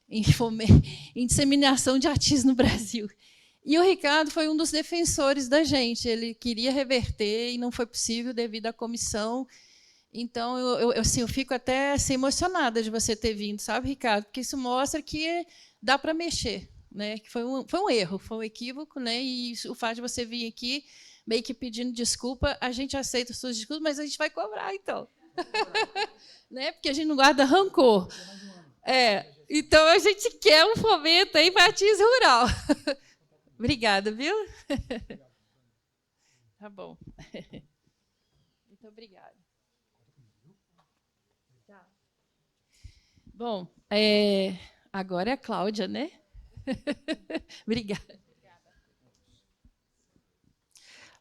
em disseminação de ATIS no Brasil. E o Ricardo foi um dos defensores da gente. Ele queria reverter e não foi possível devido à comissão. Então, eu fico até assim, emocionada de você ter vindo, sabe, Ricardo? Porque isso mostra que dá para mexer, né? Que foi um erro, foi um equívoco, né? E o fato de você vir aqui meio que pedindo desculpa, a gente aceita as suas desculpas, mas a gente vai cobrar, então. Né? Porque a gente não guarda rancor. Então, a gente quer um fomento aí para a ATIS rural. Obrigada, viu? Tá bom. Muito obrigada. Tá. Bom, agora é a Cláudia, né? Obrigada.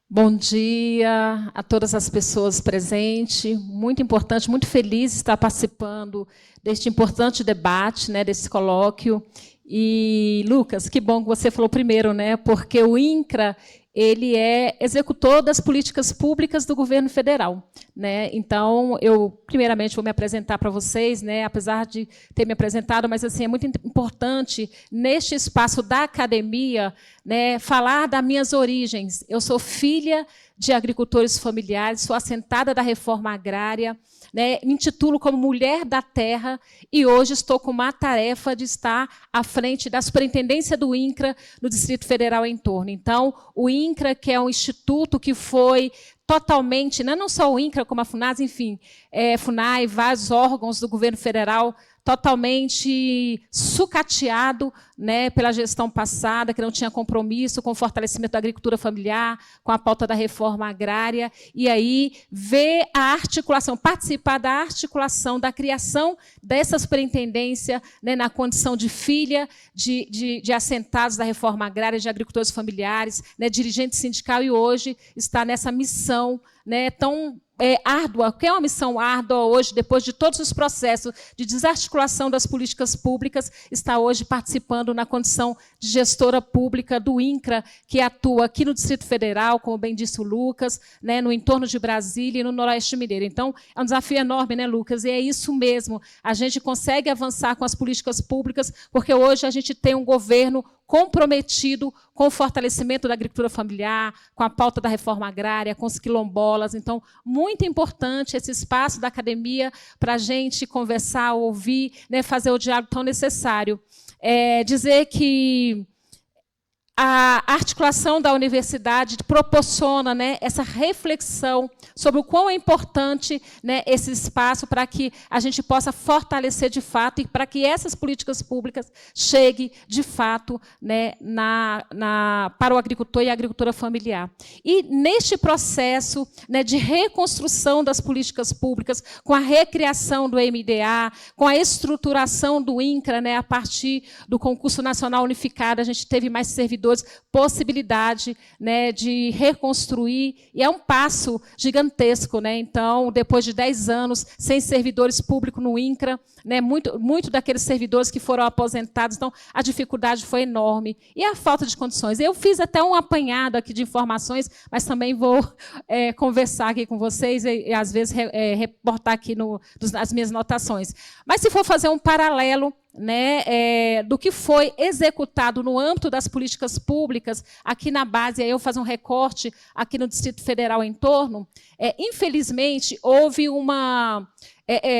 Bom dia a todas as pessoas presentes. Muito importante, muito feliz de estar participando deste importante debate, né, desse colóquio. E, Lucas, que bom que você falou primeiro, né, porque o INCRA ele é executor das políticas públicas do governo federal, né? Então, eu primeiramente vou me apresentar para vocês, né? Apesar de ter me apresentado, mas assim é muito importante neste espaço da academia, né, falar das minhas origens. Eu sou filha de agricultores familiares, sou assentada da reforma agrária, né, me intitulo como Mulher da Terra e hoje estou com uma tarefa de estar à frente da superintendência do INCRA no Distrito Federal em torno. Então, o INCRA, que é um instituto que foi totalmente, não só o INCRA, como a FUNAS, enfim, FUNAI, vários órgãos do governo federal, totalmente sucateado, né, pela gestão passada, que não tinha compromisso com o fortalecimento da agricultura familiar, com a pauta da reforma agrária, e aí ver a articulação, participar da articulação, da criação dessa superintendência, né, na condição de filha de assentados da reforma agrária, de agricultores familiares, né, dirigente sindical, e hoje está nessa missão, né, tão árdua, que é uma missão árdua hoje, depois de todos os processos de desarticulação das políticas públicas, está hoje participando na condição de gestora pública do INCRA, que atua aqui no Distrito Federal, como bem disse o Lucas, né, no entorno de Brasília e no Noroeste Mineiro. Então, é um desafio enorme, né, Lucas? E é isso mesmo, a gente consegue avançar com as políticas públicas, porque hoje a gente tem um governo comprometido com o fortalecimento da agricultura familiar, com a pauta da reforma agrária, com os quilombolas. Então, muito importante esse espaço da academia para a gente conversar, ouvir, né, fazer o diálogo tão necessário. Dizer que a articulação da universidade proporciona, né, essa reflexão sobre o quão é importante, né, esse espaço para que a gente possa fortalecer de fato e para que essas políticas públicas cheguem de fato, né, para o agricultor e a agricultura familiar. E neste processo, né, de reconstrução das políticas públicas, com a recriação do MDA, com a estruturação do INCRA, né, a partir do concurso nacional unificado, a gente teve mais servidores, possibilidade, né, de reconstruir, e é um passo gigantesco, né? Então, depois de 10 anos sem servidores públicos no INCRA, né, muito daqueles servidores que foram aposentados, então a dificuldade foi enorme e a falta de condições. Eu fiz até um apanhado aqui de informações, mas também vou conversar aqui com vocês e às vezes reportar aqui nas minhas anotações. Mas se for fazer um paralelo, né, do que foi executado no âmbito das políticas públicas, aqui na base, aí eu faço um recorte aqui no Distrito Federal em torno, infelizmente, houve uma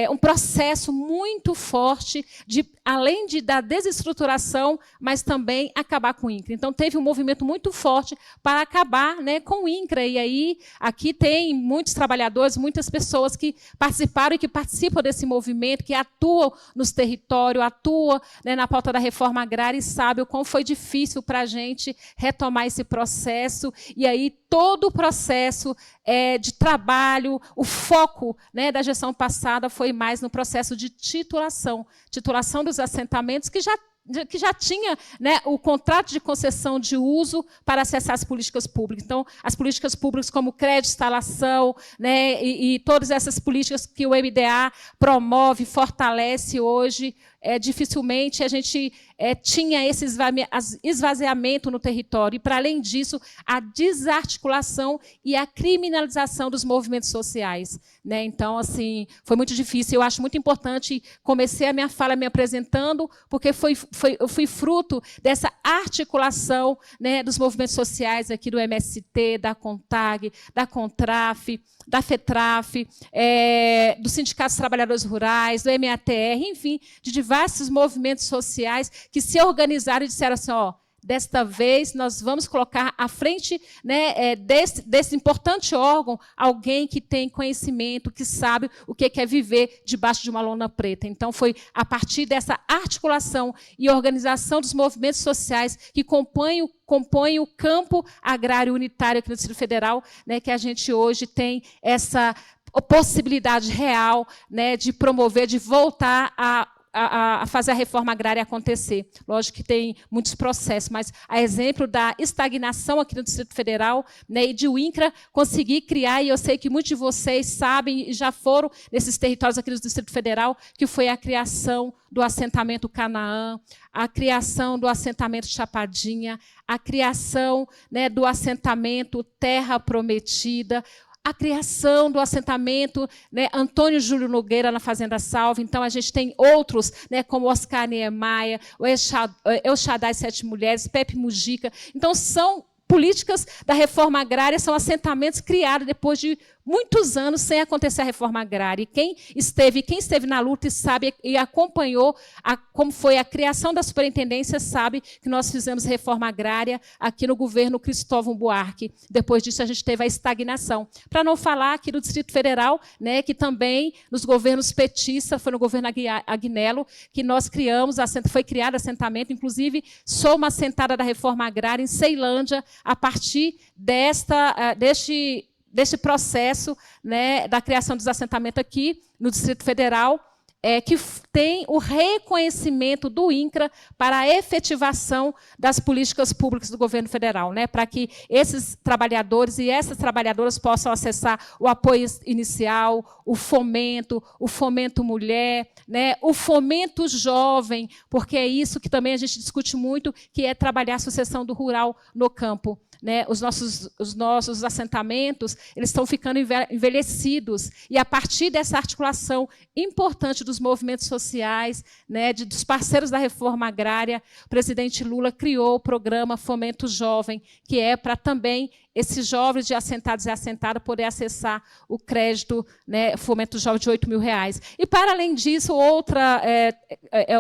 um processo muito forte de, além da desestruturação, mas também acabar com o INCRA. Então, teve um movimento muito forte para acabar, né, com o INCRA. E aí, aqui tem muitos trabalhadores, muitas pessoas que participaram e que participam desse movimento, que atuam nos territórios, atuam, né, na pauta da reforma agrária e sabem o quão foi difícil para a gente retomar esse processo. E aí, todo o processo de trabalho, o foco, né, da gestão passada foi mais no processo de titulação dos assentamentos, que já tinha, né, o contrato de concessão de uso para acessar as políticas públicas. Então, as políticas públicas como crédito, instalação, né, e todas essas políticas que o MDA promove, fortalece hoje, dificilmente a gente tinha esse esvaziamento no território. E, para além disso, a desarticulação e a criminalização dos movimentos sociais, né? Então, assim, foi muito difícil. Eu acho muito importante, comecei a minha fala me apresentando, porque eu fui fruto dessa articulação, né, dos movimentos sociais aqui do MST, da CONTAG, da CONTRAF, da FETRAF, dos sindicatos trabalhadores rurais, do MATR, enfim, de diversos movimentos sociais que se organizaram e disseram assim, desta vez nós vamos colocar à frente, né, desse importante órgão alguém que tem conhecimento, que sabe o que é viver debaixo de uma lona preta. Então, foi a partir dessa articulação e organização dos movimentos sociais que compõem o campo agrário unitário aqui no Distrito Federal, né, que a gente hoje tem essa possibilidade real, né, de promover, de voltar a fazer a reforma agrária acontecer. Lógico que tem muitos processos, mas a exemplo da estagnação aqui no Distrito Federal, né, e de o INCRA conseguir criar, e eu sei que muitos de vocês sabem e já foram nesses territórios aqui do Distrito Federal, que foi a criação do assentamento Canaã, a criação do assentamento Chapadinha, a criação, né, do assentamento Terra Prometida, a criação do assentamento, né, Antônio Júlio Nogueira na Fazenda Salve. Então, a gente tem outros, né, como Oscar Niemeyer, o El Shaddai Sete Mulheres, Pepe Mujica. Então, são políticas da reforma agrária, são assentamentos criados depois de muitos anos sem acontecer a reforma agrária. E quem esteve na luta e sabe e acompanhou como foi a criação da superintendência sabe que nós fizemos reforma agrária aqui no governo Cristóvão Buarque. Depois disso, a gente teve a estagnação. Para não falar aqui do Distrito Federal, né, que também nos governos petistas, foi no governo Agnello, que nós criamos, foi criado assentamento, inclusive sou uma assentada da reforma agrária em Ceilândia, a partir deste processo, né, da criação dos assentamentos aqui no Distrito Federal, que tem o reconhecimento do INCRA para a efetivação das políticas públicas do governo federal, né, para que esses trabalhadores e essas trabalhadoras possam acessar o apoio inicial, o fomento mulher, né, o fomento jovem, porque é isso que também a gente discute muito, que é trabalhar a sucessão do rural no campo. Né, os nossos assentamentos eles estão ficando envelhecidos, e a partir dessa articulação importante dos movimentos sociais, né, dos parceiros da reforma agrária, o presidente Lula criou o programa Fomento Jovem, que é para também esses jovens de assentados e assentadas poder acessar o crédito, né, Fomento Jovem de R$8.000. E, para além disso,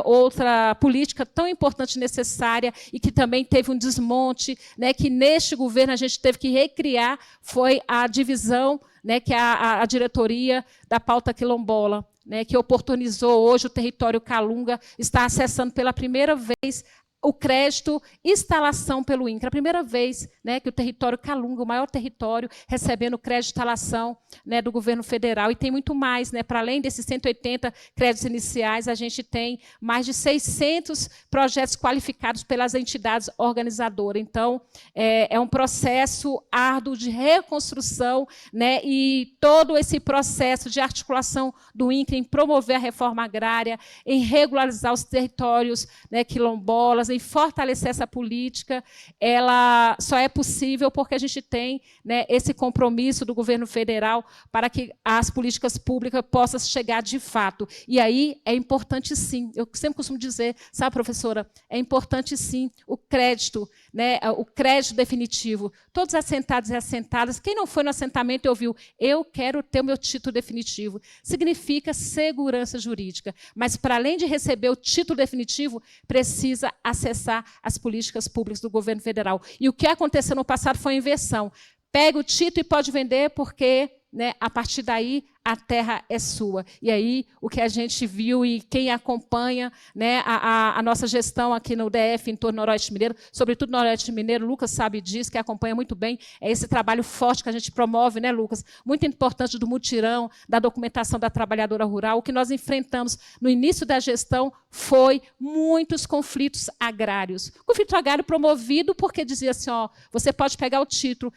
outra política tão importante e necessária, e que também teve um desmonte, né, que neste governo a gente teve que recriar, foi a divisão, né, que é a diretoria da pauta quilombola, né, que oportunizou hoje o território Calunga está acessando pela primeira vez o crédito instalação pelo INCRA. A primeira vez, né, que o território Calunga, o maior território, recebendo crédito de instalação, né, do governo federal. E tem muito mais, né, para além desses 180 créditos iniciais, a gente tem mais de 600 projetos qualificados pelas entidades organizadoras. Então, é um processo árduo de reconstrução, né, e todo esse processo de articulação do INCRA em promover a reforma agrária, em regularizar os territórios, né, quilombolas, em fortalecer essa política, ela só é possível porque a gente tem, né, esse compromisso do governo federal para que as políticas públicas possam chegar de fato. E aí é importante, sim, eu sempre costumo dizer, sabe, professora, é importante, sim, o crédito, né, o crédito definitivo. Todos assentados e assentadas, quem não foi no assentamento e ouviu, eu quero ter o meu título definitivo, significa segurança jurídica. Mas, para além de receber o título definitivo, precisa acessar as políticas públicas do governo federal. E o que aconteceu no passado foi a inversão. Pega o título e pode vender porque, né, a partir daí a terra é sua. E aí o que a gente viu e quem acompanha, né, a nossa gestão aqui no DF, em torno do Noroeste Mineiro, sobretudo no Noroeste Mineiro, Lucas sabe disso, que acompanha muito bem, é esse trabalho forte que a gente promove, né, Lucas? Muito importante do mutirão, da documentação da trabalhadora rural. O que nós enfrentamos no início da gestão foi muitos conflitos agrários. Conflito agrário promovido porque dizia assim, ó, você pode pegar o título,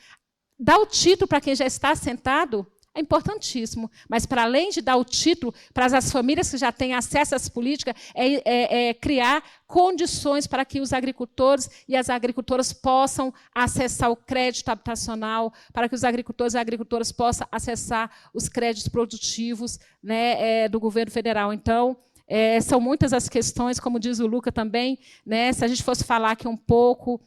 dar o título para quem já está assentado é importantíssimo, mas, para além de dar o título para as famílias que já têm acesso às políticas, é criar condições para que os agricultores e as agricultoras possam acessar o crédito habitacional, para que os agricultores e agricultoras possam acessar os créditos produtivos, né, do governo federal. Então, são muitas as questões, como diz o Luca também, né, se a gente fosse falar aqui um pouco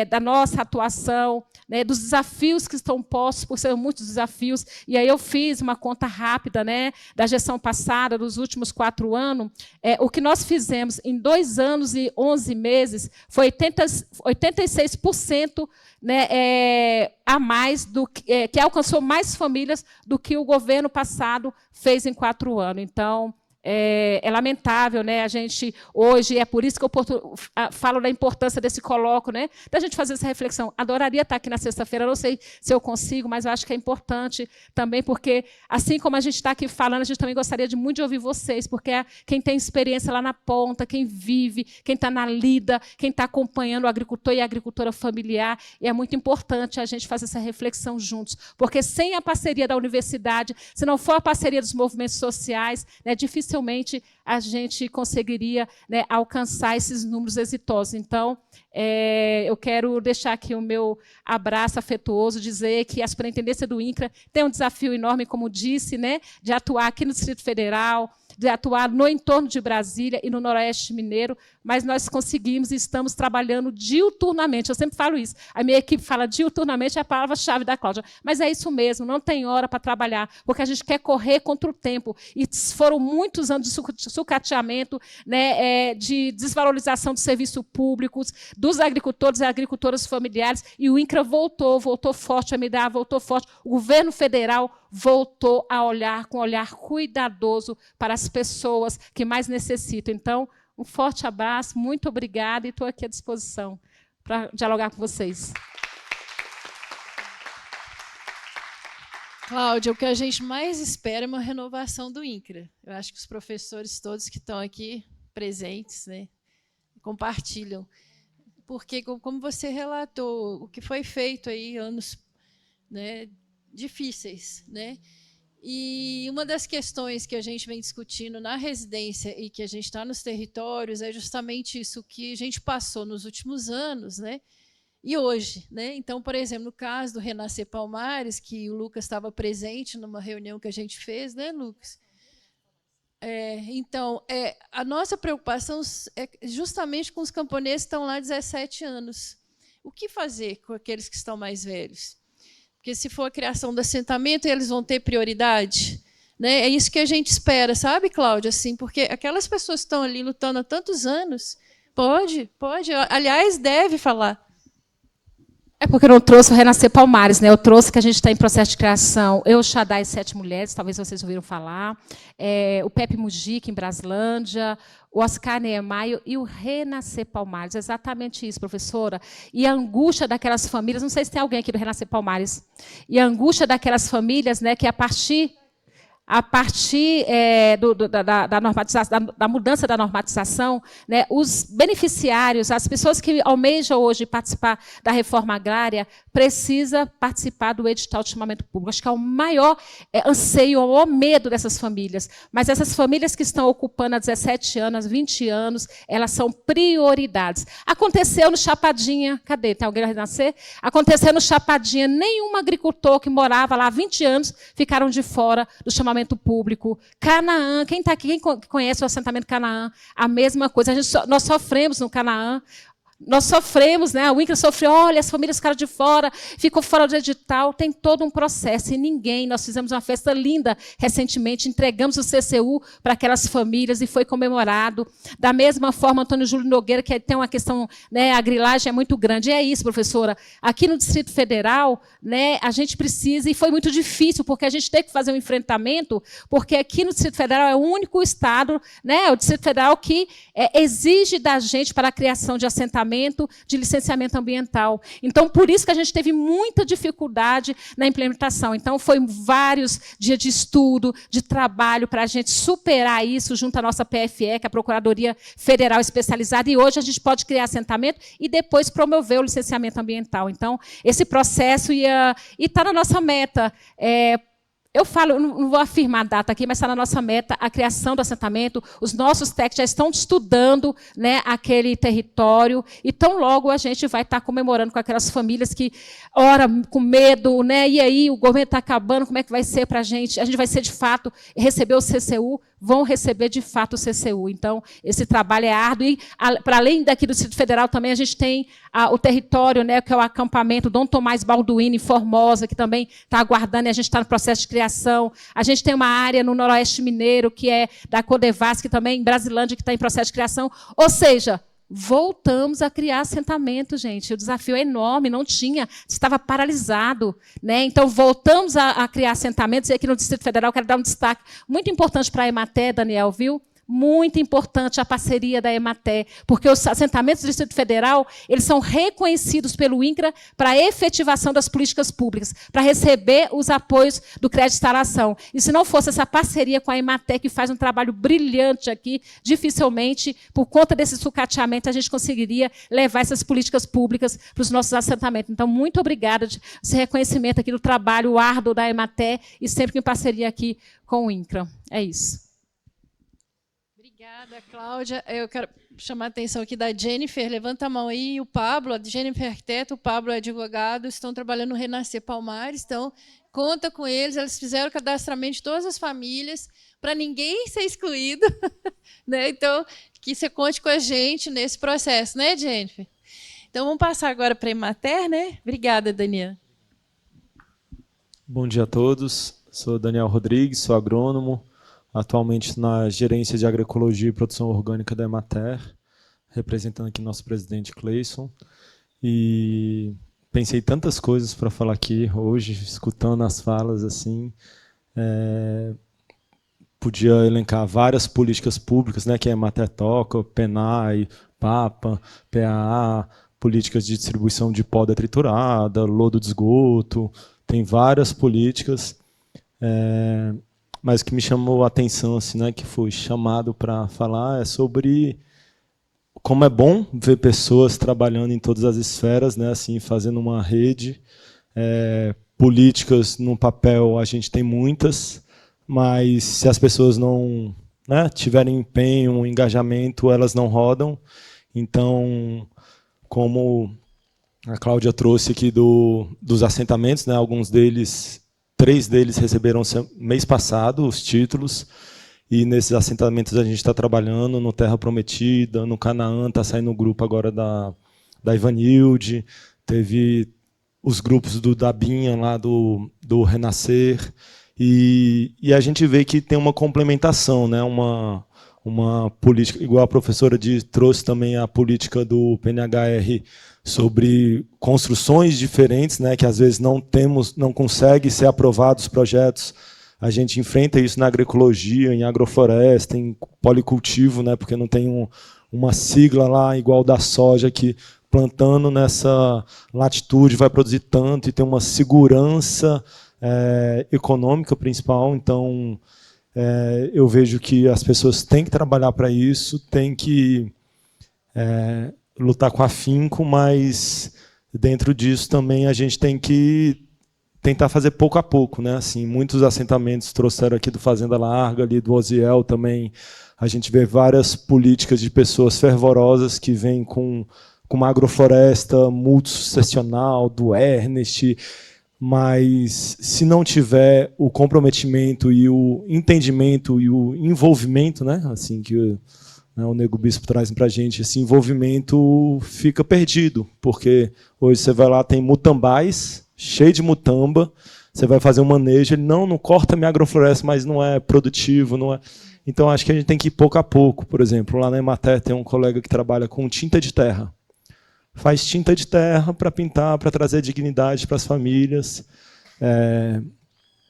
da nossa atuação, né, dos desafios que estão postos, por ser muitos desafios, e aí eu fiz uma conta rápida, né, da gestão passada, dos últimos 4 anos, o que nós fizemos em 2 anos e 11 meses foi 86%, né, a mais, que alcançou mais famílias do que o governo passado fez em 4 anos. Então, é lamentável, né? A gente hoje, é por isso que eu falo da importância desse colóquio, né? Da gente fazer essa reflexão. Adoraria estar aqui na sexta-feira, não sei se eu consigo, mas eu acho que é importante também, porque, assim como a gente está aqui falando, a gente também gostaria de muito de ouvir vocês, porque é quem tem experiência lá na ponta, quem vive, quem está na lida, quem está acompanhando o agricultor e a agricultora familiar, e é muito importante a gente fazer essa reflexão juntos, porque sem a parceria da universidade, se não for a parceria dos movimentos sociais, né, dificilmente a gente conseguiria, né, alcançar esses números exitosos. Então, eu quero deixar aqui o meu abraço afetuoso, dizer que a Superintendência do INCRA tem um desafio enorme, como disse, né, de atuar aqui no Distrito Federal, de atuar no entorno de Brasília e no Noroeste Mineiro, mas nós conseguimos e estamos trabalhando diuturnamente. Eu sempre falo isso. A minha equipe fala diuturnamente, é a palavra-chave da Cláudia. Mas é isso mesmo, não tem hora para trabalhar, porque a gente quer correr contra o tempo. E foram muitos anos de sucateamento, né, de desvalorização dos serviços públicos, dos agricultores e agricultoras familiares, e o INCRA voltou forte, a MDA voltou forte, o governo federal voltou a olhar com um olhar cuidadoso para as pessoas que mais necessitam. Então, um forte abraço, muito obrigada, e estou aqui à disposição para dialogar com vocês. Cláudia, o que a gente mais espera é uma renovação do INCRA. Eu acho que os professores todos que estão aqui presentes, né, compartilham. Porque, como você relatou, o que foi feito aí, anos, né, difíceis, né? E uma das questões que a gente vem discutindo na residência e que a gente está nos territórios é justamente isso que a gente passou nos últimos anos, né? E hoje, né? Então, por exemplo, no caso do Renascer Palmares, que o Lucas estava presente numa reunião que a gente fez, né, Lucas? Então, a nossa preocupação é justamente com os camponeses que estão lá há 17 anos. O que fazer com aqueles que estão mais velhos? Porque, se for a criação do assentamento, eles vão ter prioridade, né? É isso que a gente espera, sabe, Cláudia? Assim, porque aquelas pessoas que estão ali lutando há tantos anos, pode, aliás, deve falar. É porque eu não trouxe o Renascer Palmares, né? Eu trouxe que a gente está em processo de criação. Eu, Shaddai e 7 mulheres, talvez vocês ouviram falar. O Pepe Mujica, em Braslândia, o Oscar Niemeyer e o Renascer Palmares. Exatamente isso, professora. E a angústia daquelas famílias, não sei se tem alguém aqui do Renascer Palmares, e a angústia daquelas famílias, né, que a partir a partir da normatização, da mudança da normatização, né, os beneficiários, as pessoas que almejam hoje participar da reforma agrária, precisa participar do edital de chamamento público. Acho que é o maior anseio, o maior medo dessas famílias. Mas essas famílias que estão ocupando há 17 anos, 20 anos, elas são prioridades. Aconteceu no Chapadinha, cadê? Tem alguém a renascer? Aconteceu no Chapadinha, nenhum agricultor que morava lá há 20 anos ficaram de fora do chamamento público. Canaã, quem está aqui, quem conhece o assentamento Canaã, a mesma coisa. Nós sofremos no Canaã. Nós sofremos, né? O INCRA sofreu, olha, as famílias ficaram de fora, ficou fora do edital, tem todo um processo, e ninguém, nós fizemos uma festa linda recentemente, entregamos o CCU para aquelas famílias e foi comemorado. Da mesma forma, Antônio Júlio Nogueira, que tem uma questão, né, a grilagem é muito grande. E é isso, professora, aqui no Distrito Federal, né, a gente precisa, e foi muito difícil, porque a gente tem que fazer um enfrentamento, porque aqui no Distrito Federal é o único estado, né, o Distrito Federal que exige da gente para a criação de assentamento, de licenciamento ambiental. Então, por isso que a gente teve muita dificuldade na implementação. Então, foi vários dias de estudo, de trabalho, para a gente superar isso junto à nossa PFE, que é a Procuradoria Federal Especializada, e hoje a gente pode criar assentamento e depois promover o licenciamento ambiental. Então, esse processo está na nossa meta. Eu falo, não vou afirmar a data aqui, mas está na nossa meta a criação do assentamento. Os nossos técnicos já estão estudando, né, aquele território, e tão logo a gente vai estar comemorando com aquelas famílias que, ora, com medo, né, e aí o governo está acabando, como é que vai ser para a gente? A gente vai ser, de fato, receber o CCU, vão receber, de fato, o CCU. Então, esse trabalho é árduo. E, para além daqui do Distrito Federal, também a gente tem o território, né, que é o acampamento Dom Tomás Balduino, em Formosa, que também está aguardando, e a gente está no processo de criação. A gente tem uma área no Noroeste Mineiro, que é da Codevasf, que também, em Brasilândia, que está em processo de criação. Ou seja, voltamos a criar assentamento, gente. O desafio é enorme, não tinha, estava paralisado, né? Então, voltamos a criar assentamentos, e aqui no Distrito Federal quero dar um destaque muito importante para a Emater, Daniel, viu? Muito importante a parceria da Emater, porque os assentamentos do Distrito Federal, eles são reconhecidos pelo INCRA para a efetivação das políticas públicas, para receber os apoios do crédito de instalação. E se não fosse essa parceria com a Emater, que faz um trabalho brilhante aqui, dificilmente, por conta desse sucateamento, a gente conseguiria levar essas políticas públicas para os nossos assentamentos. Então, muito obrigada por esse reconhecimento aqui do trabalho árduo da Emater, e sempre em parceria aqui com o INCRA. É isso. Obrigada, Cláudia. Eu quero chamar a atenção aqui da Jennifer. Levanta a mão aí. O Pablo, a Jennifer é arquiteta, o Pablo é advogado, estão trabalhando no Renascer Palmares. Então, conta com eles. Eles fizeram o cadastramento de todas as famílias para ninguém ser excluído. Né? Então, que você conte com a gente nesse processo, né, Jennifer? Então, vamos passar agora para a Emater, né? Obrigada, Daniel. Bom dia a todos. Sou Daniel Rodrigues, sou agrônomo. Atualmente na gerência de agroecologia e produção orgânica da Emater, representando aqui nosso presidente Cleison. E pensei tantas coisas para falar aqui hoje, escutando as falas assim. Podia elencar várias políticas públicas, né, que a Emater toca, PENAI, PAPA, PAA, políticas de distribuição de poda triturada, lodo de esgoto, tem várias políticas. Mas o que me chamou a atenção, assim, né, que fui chamado para falar, é sobre como é bom ver pessoas trabalhando em todas as esferas, né, assim, fazendo uma rede. Políticas, no papel, a gente tem muitas, mas se as pessoas não, né, tiverem empenho, engajamento, elas não rodam. Então, como a Cláudia trouxe aqui dos assentamentos, né, alguns deles... 3 deles receberam mês passado os títulos, e nesses assentamentos a gente está trabalhando no Terra Prometida, no Canaã, está saindo o grupo agora da Ivanilde, teve os grupos do Dabinha, lá do Renascer, e a gente vê que tem uma complementação, né? Uma política, igual a professora trouxe também a política do PNHR, sobre construções diferentes, né, que às vezes não consegue ser aprovados projetos. A gente enfrenta isso na agroecologia, em agrofloresta, em policultivo, né, porque não tem uma sigla lá igual da soja, que plantando nessa latitude vai produzir tanto, e tem uma segurança econômica principal. Então, eu vejo que as pessoas têm que trabalhar para isso, têm que lutar com afinco, mas dentro disso também a gente tem que tentar fazer pouco a pouco, né? Assim, muitos assentamentos trouxeram aqui do Fazenda Larga, ali do Osiel também. A gente vê várias políticas de pessoas fervorosas que vêm com uma agrofloresta multissucessional, do Ernest, mas se não tiver o comprometimento e o entendimento e o envolvimento, né? Assim que o Nego Bispo traz para a gente, esse envolvimento fica perdido, porque hoje você vai lá, tem mutambais, cheio de mutamba, você vai fazer um manejo, ele não corta minha agrofloresta, mas não é produtivo, não é. Então acho que a gente tem que ir pouco a pouco. Por exemplo, lá na Emater tem um colega que trabalha com tinta de terra. Faz tinta de terra para pintar, para trazer dignidade para as famílias.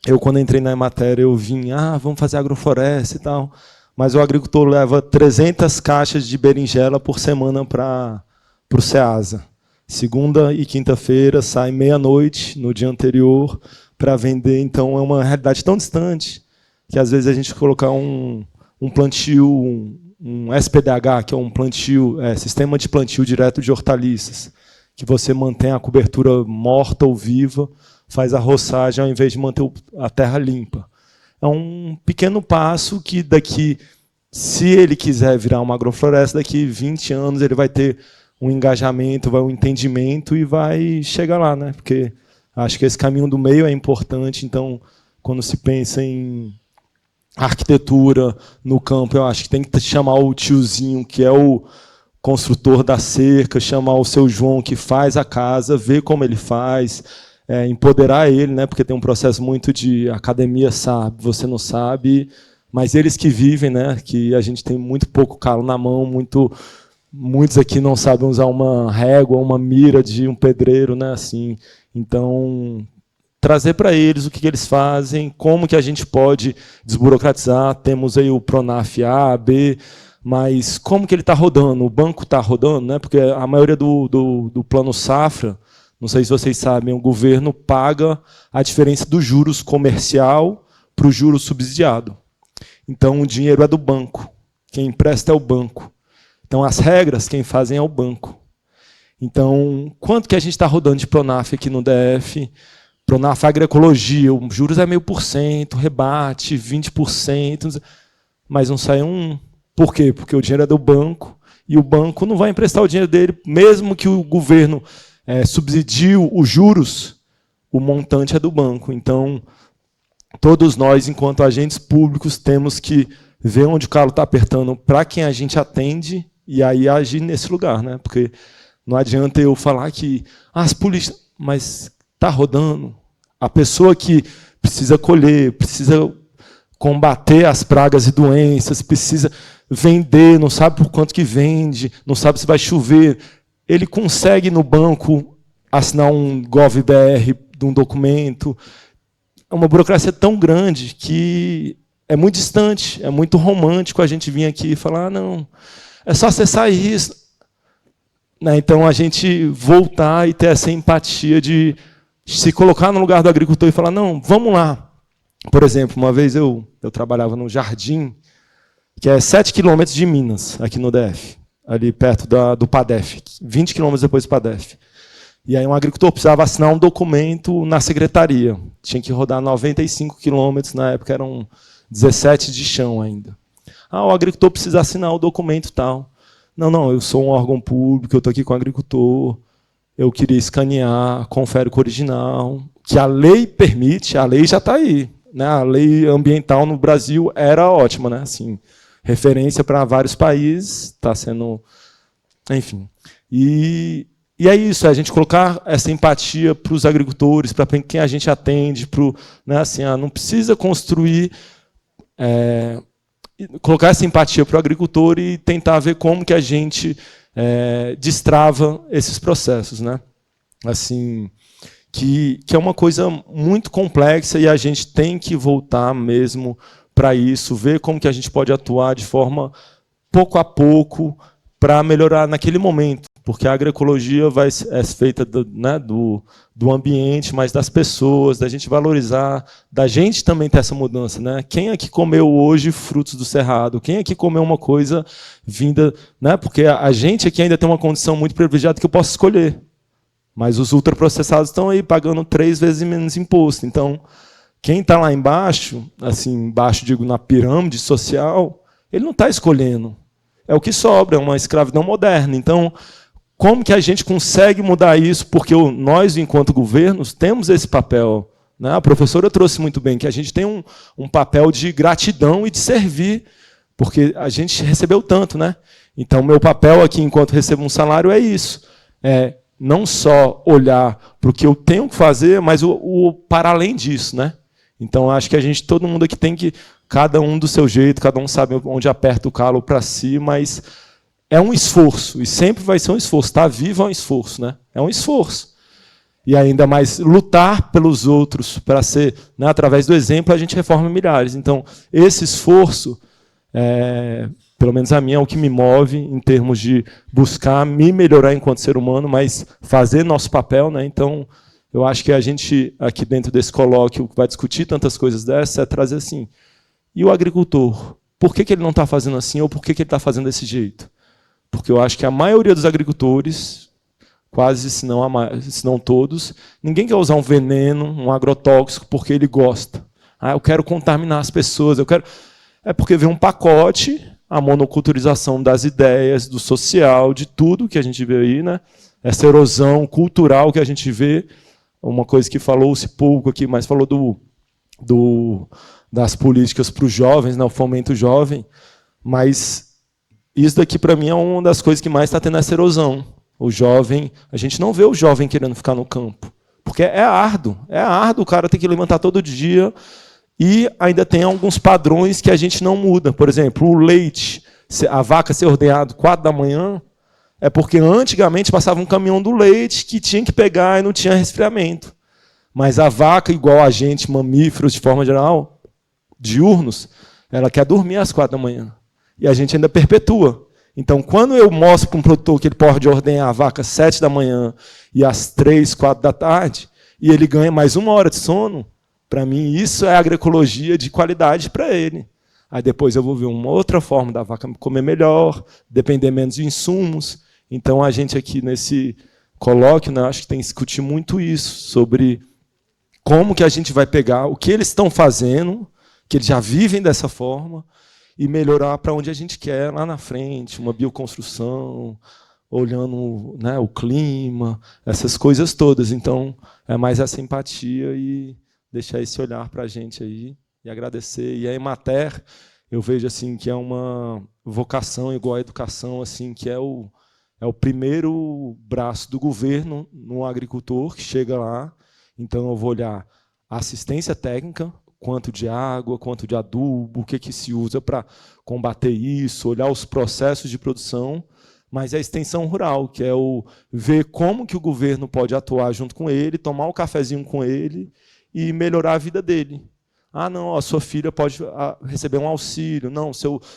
Eu, quando entrei na Emater, eu vim, vamos fazer agrofloresta e tal. Mas o agricultor leva 300 caixas de berinjela por semana para o Ceasa. Segunda e quinta-feira, sai meia-noite, no dia anterior, para vender. Então, é uma realidade tão distante que, às vezes, a gente colocar um plantio, um SPDH, que é um plantio, sistema de plantio direto de hortaliças, que você mantém a cobertura morta ou viva, faz a roçagem ao invés de manter a terra limpa. É um pequeno passo que daqui, se ele quiser virar uma agrofloresta, daqui 20 anos ele vai ter um engajamento, um entendimento e vai chegar lá, né? Porque acho que esse caminho do meio é importante. Então, quando se pensa em arquitetura no campo, eu acho que tem que chamar o tiozinho, que é o construtor da cerca, chamar o seu João, que faz a casa, ver como ele faz, empoderar ele, né? Porque tem um processo muito de academia sabe, você não sabe, mas eles que vivem, né? Que a gente tem muito pouco calo na mão, muitos aqui não sabem usar uma régua, uma mira de um pedreiro, né? Assim, então trazer para eles o que eles fazem, como que a gente pode desburocratizar. Temos aí o Pronaf A, B, mas como que ele está rodando? O banco está rodando, né? Porque a maioria do plano safra, não sei se vocês sabem, o governo paga a diferença do juros comercial para o juros subsidiado. Então, o dinheiro é do banco. Quem empresta é o banco. Então, as regras, quem fazem é o banco. Então, quanto que a gente está rodando de Pronaf aqui no DF? Pronaf Agroecologia, o juros é 0,5%, rebate 20%, mas não sai um. Por quê? Porque o dinheiro é do banco, e o banco não vai emprestar o dinheiro dele, mesmo que o governo subsidie os juros, o montante é do banco. Então, todos nós, enquanto agentes públicos, temos que ver onde o calo está apertando para quem a gente atende e aí agir nesse lugar, né? Porque não adianta eu falar que as polícias, mas está rodando. A pessoa que precisa colher, precisa combater as pragas e doenças, precisa vender, não sabe por quanto que vende, não sabe se vai chover, ele consegue no banco assinar um GovBR de um documento. É uma burocracia tão grande que é muito distante, é muito romântico a gente vir aqui e falar, não, é só acessar isso. Então, a gente voltar e ter essa empatia de se colocar no lugar do agricultor e falar, não, vamos lá. Por exemplo, uma vez eu trabalhava no Jardim, que é 7 quilômetros de Minas, aqui no DF, ali perto do PADEF, 20 quilômetros depois do PADEF. E aí um agricultor precisava assinar um documento na secretaria. Tinha que rodar 95 quilômetros, na época eram 17 de chão ainda. O agricultor precisa assinar o documento tal. Não, eu sou um órgão público, eu estou aqui com o agricultor, eu queria escanear, confere com o original, que a lei permite, a lei já está aí. Né? A lei ambiental no Brasil era ótima, né? Assim, referência para vários países, está sendo... Enfim. E é isso, é a gente colocar essa empatia para os agricultores, para quem a gente atende, né, assim, não precisa construir... colocar essa empatia para o agricultor e tentar ver como que a gente destrava esses processos, né? Assim, que é uma coisa muito complexa e a gente tem que voltar mesmo para isso, ver como que a gente pode atuar de forma pouco a pouco para melhorar naquele momento. porque a agroecologia é feita do ambiente, mas das pessoas, da gente valorizar, da gente também ter essa mudança. Né? Quem aqui comeu hoje frutos do cerrado? Quem aqui comeu uma coisa vinda... Né? Porque a gente aqui ainda tem uma condição muito privilegiada que eu posso escolher. Mas os ultraprocessados estão aí pagando 3 vezes menos imposto. Então, quem está lá embaixo, assim, embaixo, digo, na pirâmide social, ele não está escolhendo. É o que sobra, é uma escravidão moderna. Então, como que a gente consegue mudar isso? Porque nós, enquanto governos, temos esse papel. Né? A professora trouxe muito bem que a gente tem um papel de gratidão e de servir, porque a gente recebeu tanto. Né? Então, meu papel aqui, enquanto recebo um salário, é isso. É não só olhar para o que eu tenho que fazer, mas o para além disso. Né? Então, acho que todo mundo aqui tem que, cada um do seu jeito, cada um sabe onde aperta o calo para si, mas é um esforço, e sempre vai ser um esforço. Estar vivo é um esforço, né? É um esforço. E ainda mais lutar pelos outros, para ser, né, através do exemplo, a gente reforma milhares. Então, esse esforço, pelo menos a mim, é o que me move em termos de buscar me melhorar enquanto ser humano, mas fazer nosso papel. Né? Então, eu acho que a gente, aqui dentro desse colóquio, vai discutir tantas coisas dessas, é trazer assim, e o agricultor? Por que ele não está fazendo assim, ou por que ele está fazendo desse jeito? Porque eu acho que a maioria dos agricultores, quase, se não todos, ninguém quer usar um veneno, um agrotóxico, porque ele gosta. Eu quero contaminar as pessoas, É porque vem um pacote, a monoculturização das ideias, do social, de tudo que a gente vê aí, né? Essa erosão cultural que a gente vê, uma coisa que falou-se pouco aqui, mas falou das políticas para os jovens, né? O fomento jovem, mas isso daqui, para mim, é uma das coisas que mais está tendo essa erosão. O jovem, a gente não vê o jovem querendo ficar no campo, porque é árduo, o cara tem que levantar todo dia, e ainda tem alguns padrões que a gente não muda. Por exemplo, o leite, a vaca ser ordenhada 4 da manhã, é porque antigamente passava um caminhão do leite que tinha que pegar e não tinha resfriamento. Mas a vaca, igual a gente, mamíferos de forma geral, diurnos, ela quer dormir às 4 da manhã. E a gente ainda perpetua. Então, quando eu mostro para um produtor que ele pode ordenhar a vaca às 7 da manhã e às 3, 4 da tarde, e ele ganha mais 1 hora de sono, para mim isso é agroecologia de qualidade para ele. Aí depois eu vou ver uma outra forma da vaca comer melhor, depender menos de insumos. Então, a gente aqui nesse colóquio, né, acho que tem que discutir muito isso, sobre como que a gente vai pegar o que eles estão fazendo, que eles já vivem dessa forma, e melhorar para onde a gente quer lá na frente, uma bioconstrução, olhando, né, o clima, essas coisas todas. Então, é mais essa empatia e deixar esse olhar para a gente aí, e agradecer. E a Emater, eu vejo assim que é uma vocação igual à educação, assim, que é o primeiro braço do governo no agricultor que chega lá. Então, eu vou olhar a assistência técnica, quanto de água, quanto de adubo, o que se usa para combater isso, olhar os processos de produção, mas a extensão rural, que é ver como que o governo pode atuar junto com ele, tomar um cafezinho com ele e melhorar a vida dele. Não, a sua filha pode receber um auxílio. Não,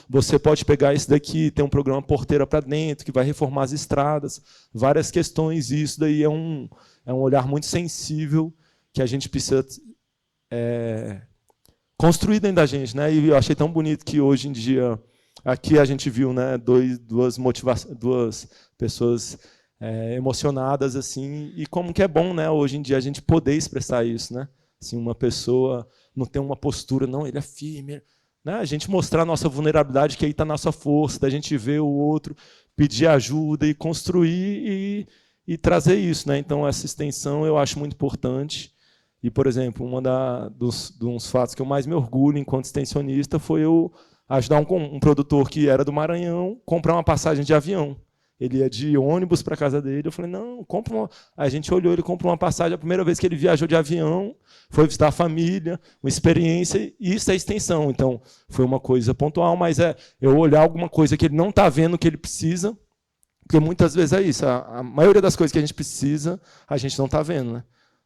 você pode pegar esse daqui, tem um programa Porteira para Dentro, que vai reformar as estradas, várias questões. E isso daí é um olhar muito sensível que a gente precisa construir dentro da gente. Né? E eu achei tão bonito que hoje em dia, aqui a gente viu, né, duas pessoas emocionadas, assim, e como que é bom, né, hoje em dia a gente poder expressar isso. Né? Assim, uma pessoa não tem uma postura, não, ele é firme. Né? A gente mostrar a nossa vulnerabilidade, que aí está a nossa força, da gente ver o outro, pedir ajuda e construir e trazer isso. Né? Então, essa extensão eu acho muito importante. E, por exemplo, dos fatos que eu mais me orgulho enquanto extensionista foi eu ajudar um produtor que era do Maranhão comprar uma passagem de avião. Ele ia de ônibus para a casa dele. Eu falei, não, compra uma... A gente olhou, ele comprou uma passagem. A primeira vez que ele viajou de avião, foi visitar a família, uma experiência, e isso é extensão. Então, foi uma coisa pontual, mas eu olhar alguma coisa que ele não está vendo que ele precisa, porque muitas vezes é isso. A maioria das coisas que a gente precisa, a gente não está vendo. Né?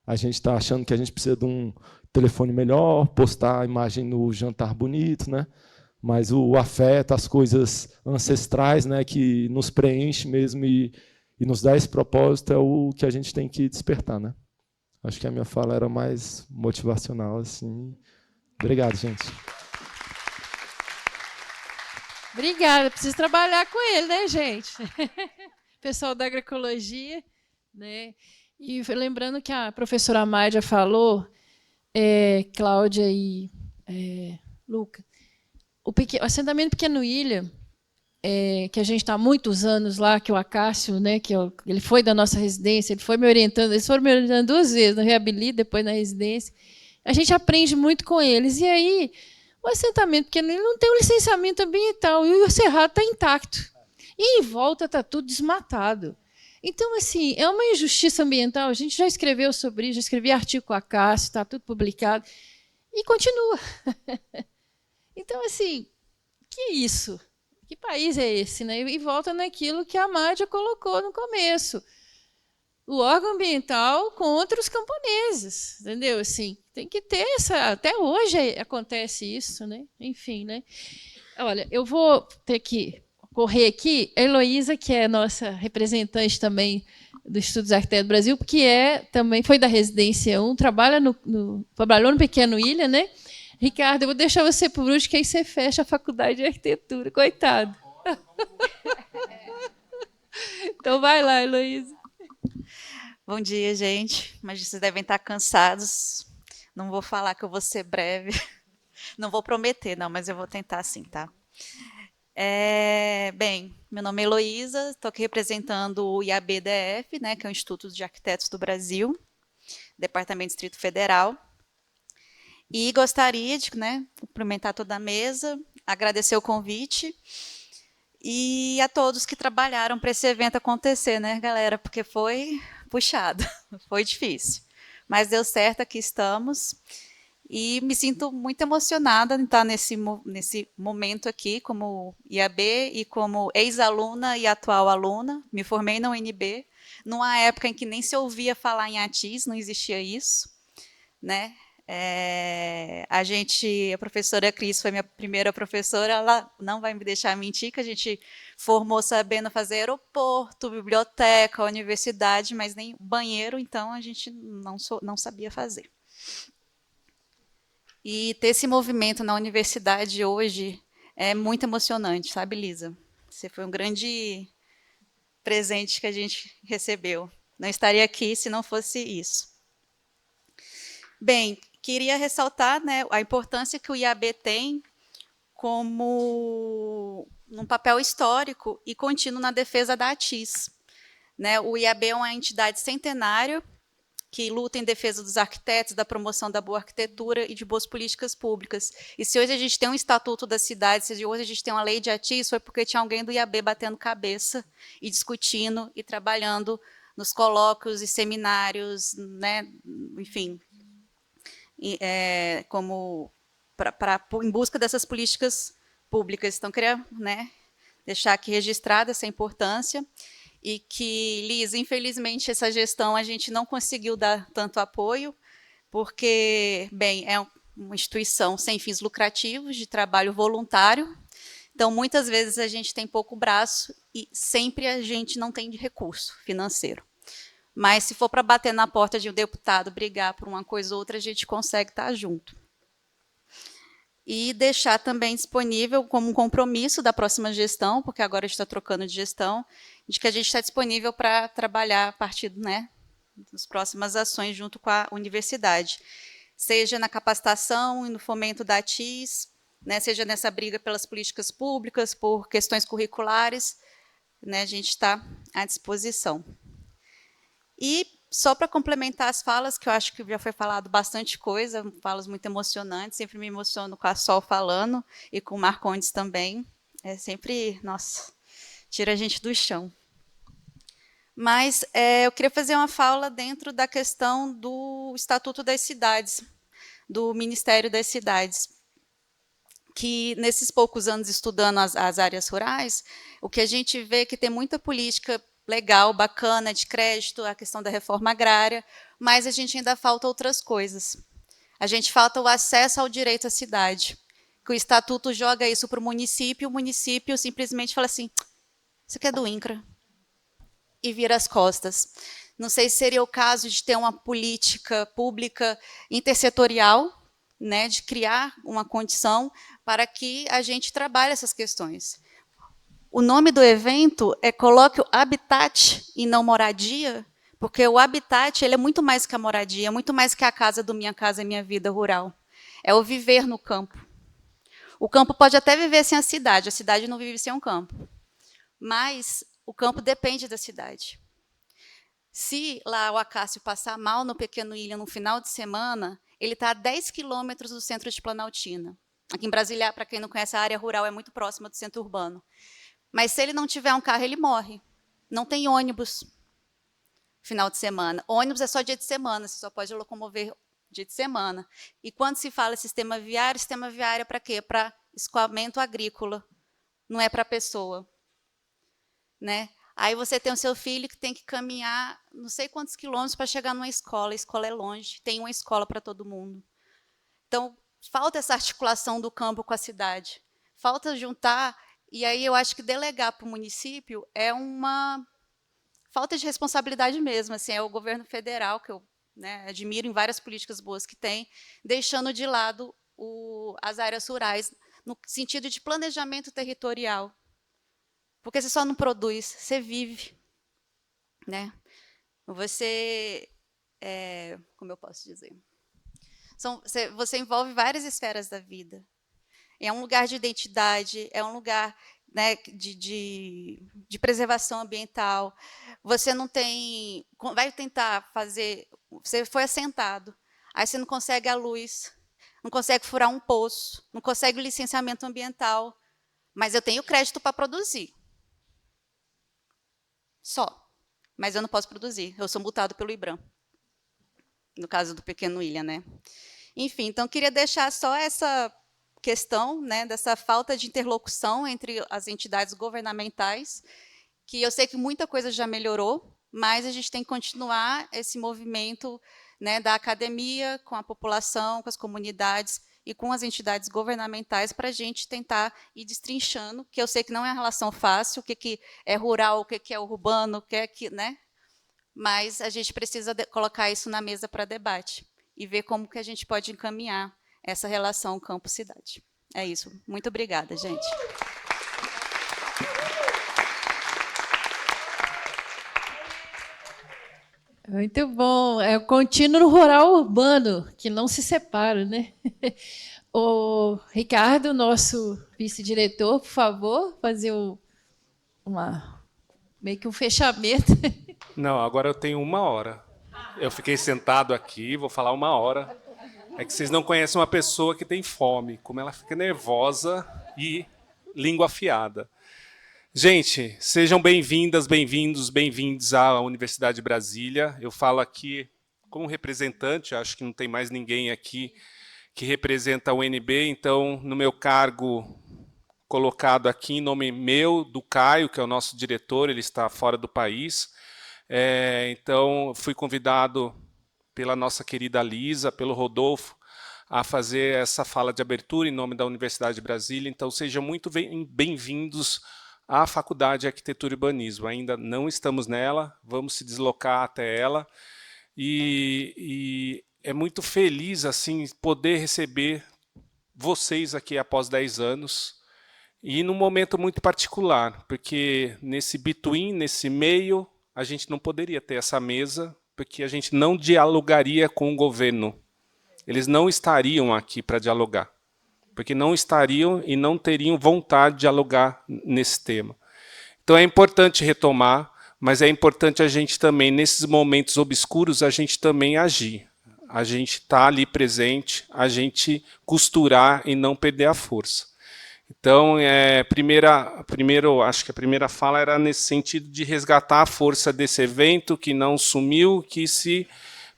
A gente está achando que a gente precisa de um telefone melhor, postar a imagem no jantar bonito, né? Mas o afeto, as coisas ancestrais, né, que nos preenche mesmo e e nos dá esse propósito é o que a gente tem que despertar, né? Acho que a minha fala era mais motivacional, assim. Obrigado, gente. Obrigada, preciso trabalhar com ele, né, gente? Pessoal da agroecologia, né? E lembrando que a professora Mádia falou, Cláudia e Luca, o assentamento Pequeno Ilha, que a gente está há muitos anos lá, que o Acácio, né, ele foi da nossa residência, ele foi me orientando, eles foram me orientando 2 vezes, no Reabilita, depois na residência. A gente aprende muito com eles. E aí, o assentamento Pequeno Ilha não tem um licenciamento ambiental, e o cerrado está intacto. E em volta está tudo desmatado. Então, assim, é uma injustiça ambiental. A gente já escreveu sobre isso, já escrevi artigo com a Cássio, está tudo publicado, e continua. Então, assim, que é isso? Que país é esse? Né? E volta naquilo que a Mádia colocou no começo. O órgão ambiental contra os camponeses, entendeu? Assim, tem que ter essa... Até hoje acontece isso, né? Enfim, né? Olha, eu vou ter que correr aqui. A Heloísa, que é nossa representante também do Instituto dos Arquitetos do Brasil, porque também foi da Residência 1, trabalhou no Pequeno Ilha, né? Ricardo, eu vou deixar você por último, que aí você fecha a faculdade de arquitetura. Coitado. Então, vai lá, Heloísa. Bom dia, gente. Mas vocês devem estar cansados. Não vou falar que eu vou ser breve. Não vou prometer, não, mas eu vou tentar sim, tá? Bem, meu nome é Heloísa, estou aqui representando o IAB-DF, né, que é o Instituto de Arquitetos do Brasil, Departamento do Distrito Federal. E gostaria de, né, cumprimentar toda a mesa, agradecer o convite e a todos que trabalharam para esse evento acontecer, né, galera? Porque foi puxado, foi difícil. Mas deu certo, aqui estamos. E me sinto muito emocionada em estar nesse momento aqui, como IAB e como ex-aluna e atual aluna. Me formei na UNB, numa época em que nem se ouvia falar em ATIS, não existia isso, né? A professora Cris foi minha primeira professora, ela não vai me deixar mentir, que a gente formou sabendo fazer aeroporto, biblioteca, universidade, mas nem banheiro, então a gente não sabia fazer. E ter esse movimento na universidade hoje é muito emocionante, sabe, Lisa? Você foi um grande presente que a gente recebeu. Não estaria aqui se não fosse isso. Bem, queria ressaltar, né, a importância que o IAB tem como um papel histórico e contínuo na defesa da ATIS. Né, o IAB é uma entidade centenária que luta em defesa dos arquitetos, da promoção da boa arquitetura e de boas políticas públicas. E se hoje a gente tem um estatuto da cidade, se hoje a gente tem uma lei de ATIS, foi porque tinha alguém do IAB batendo cabeça e discutindo e trabalhando nos colóquios e seminários, né, enfim, em busca dessas políticas públicas. Então, queria, né, deixar aqui registrada essa importância. E que, Liz, infelizmente, essa gestão a gente não conseguiu dar tanto apoio, porque, bem, é uma instituição sem fins lucrativos, de trabalho voluntário, então, muitas vezes, a gente tem pouco braço e sempre a gente não tem de recurso financeiro. Mas, se for para bater na porta de um deputado, brigar por uma coisa ou outra, a gente consegue estar junto. E deixar também disponível como um compromisso da próxima gestão, porque agora a gente está trocando de gestão, de que a gente está disponível para trabalhar a partir, né, das próximas ações junto com a universidade, seja na capacitação e no fomento da ATIS, né, seja nessa briga pelas políticas públicas, por questões curriculares, né, a gente está à disposição. E só para complementar as falas, que eu acho que já foi falado bastante coisa, falas muito emocionantes, sempre me emociono com a Sol falando, e com o Marcondes também, é sempre, nossa, tira a gente do chão. Mas eu queria fazer uma fala dentro da questão do Estatuto das Cidades, do Ministério das Cidades, que nesses poucos anos estudando as áreas rurais, o que a gente vê é que tem muita política legal, bacana, de crédito, a questão da reforma agrária, mas a gente ainda falta outras coisas. A gente falta o acesso ao direito à cidade, que o Estatuto joga isso para o município simplesmente fala assim, isso aqui é do INCRA. e vira as costas. Não sei se seria o caso de ter uma política pública intersetorial, né, de criar uma condição para que a gente trabalhe essas questões. O nome do evento é Colóquio Habitat e não Moradia, porque o habitat ele é muito mais que a moradia, é muito mais que a casa do Minha Casa Minha Vida rural. É o viver no campo. O campo pode até viver sem a cidade não vive sem um campo. Mas o campo depende da cidade. Se lá o Acácio passar mal no Pequeno Ilha no final de semana, ele está a 10 quilômetros do centro de Planaltina. Aqui em Brasília, para quem não conhece, a área rural é muito próxima do centro urbano. Mas se ele não tiver um carro, ele morre. Não tem ônibus final de semana. Ônibus é só dia de semana, você só pode locomover dia de semana. E quando se fala sistema viário é para quê? Para escoamento agrícola, não é para a pessoa. Né? Aí você tem o seu filho que tem que caminhar não sei quantos quilômetros para chegar numa escola. A escola é longe, tem uma escola para todo mundo. Então, falta essa articulação do campo com a cidade. Falta juntar, e aí eu acho que delegar para o município é uma falta de responsabilidade mesmo. Assim, é o governo federal, que eu, né, admiro em várias políticas boas que tem, deixando de lado as áreas rurais, no sentido de planejamento territorial. Porque você só não produz, você vive. Né? Você, como eu posso dizer? Você envolve várias esferas da vida. É um lugar de identidade, é um lugar, né, de preservação ambiental. Você não tem... Vai tentar fazer... Você foi assentado, aí você não consegue a luz, não consegue furar um poço, não consegue o licenciamento ambiental, mas eu tenho crédito para produzir. Só. Mas eu não posso produzir, eu sou multado pelo IBRAM. No caso do Pequeno Ilha, né? Enfim, então queria deixar só essa questão, né, dessa falta de interlocução entre as entidades governamentais, que eu sei que muita coisa já melhorou, mas a gente tem que continuar esse movimento, né, da academia com a população, com as comunidades e com as entidades governamentais para a gente tentar ir destrinchando, que eu sei que não é uma relação fácil, o que é rural, o que é urbano, o que é que, né? Mas a gente precisa colocar isso na mesa para debate e ver como que a gente pode encaminhar essa relação campo-cidade. É isso. Muito obrigada, gente. Muito bom. É o contínuo rural urbano, que não se separa, né? O Ricardo, nosso vice-diretor, por favor, fazer meio que um fechamento. Não, agora eu tenho 1 hora. Eu fiquei sentado aqui, vou falar 1 hora. É que vocês não conhecem uma pessoa que tem fome, como ela fica nervosa e língua afiada. Gente, sejam bem-vindas, bem-vindos, bem-vindos à Universidade de Brasília. Eu falo aqui como representante, acho que não tem mais ninguém aqui que representa a UNB, então, no meu cargo colocado aqui, em nome meu, do Caio, que é o nosso diretor, ele está fora do país. Então, fui convidado pela nossa querida Lisa, pelo Rodolfo, a fazer essa fala de abertura em nome da Universidade de Brasília. Então, sejam muito bem-vindos à Faculdade de Arquitetura e Urbanismo. Ainda não estamos nela, vamos se deslocar até ela. E é muito feliz assim poder receber vocês aqui após 10 anos, e num momento muito particular, porque nesse between, nesse meio, a gente não poderia ter essa mesa, porque a gente não dialogaria com o governo. Eles não estariam aqui para dialogar, porque não estariam e não teriam vontade de dialogar nesse tema. Então é importante retomar, mas é importante a gente também, nesses momentos obscuros, a gente também agir. A gente está ali presente, a gente costurar e não perder a força. Então, primeiro, acho que a primeira fala era nesse sentido de resgatar a força desse evento, que não sumiu, que se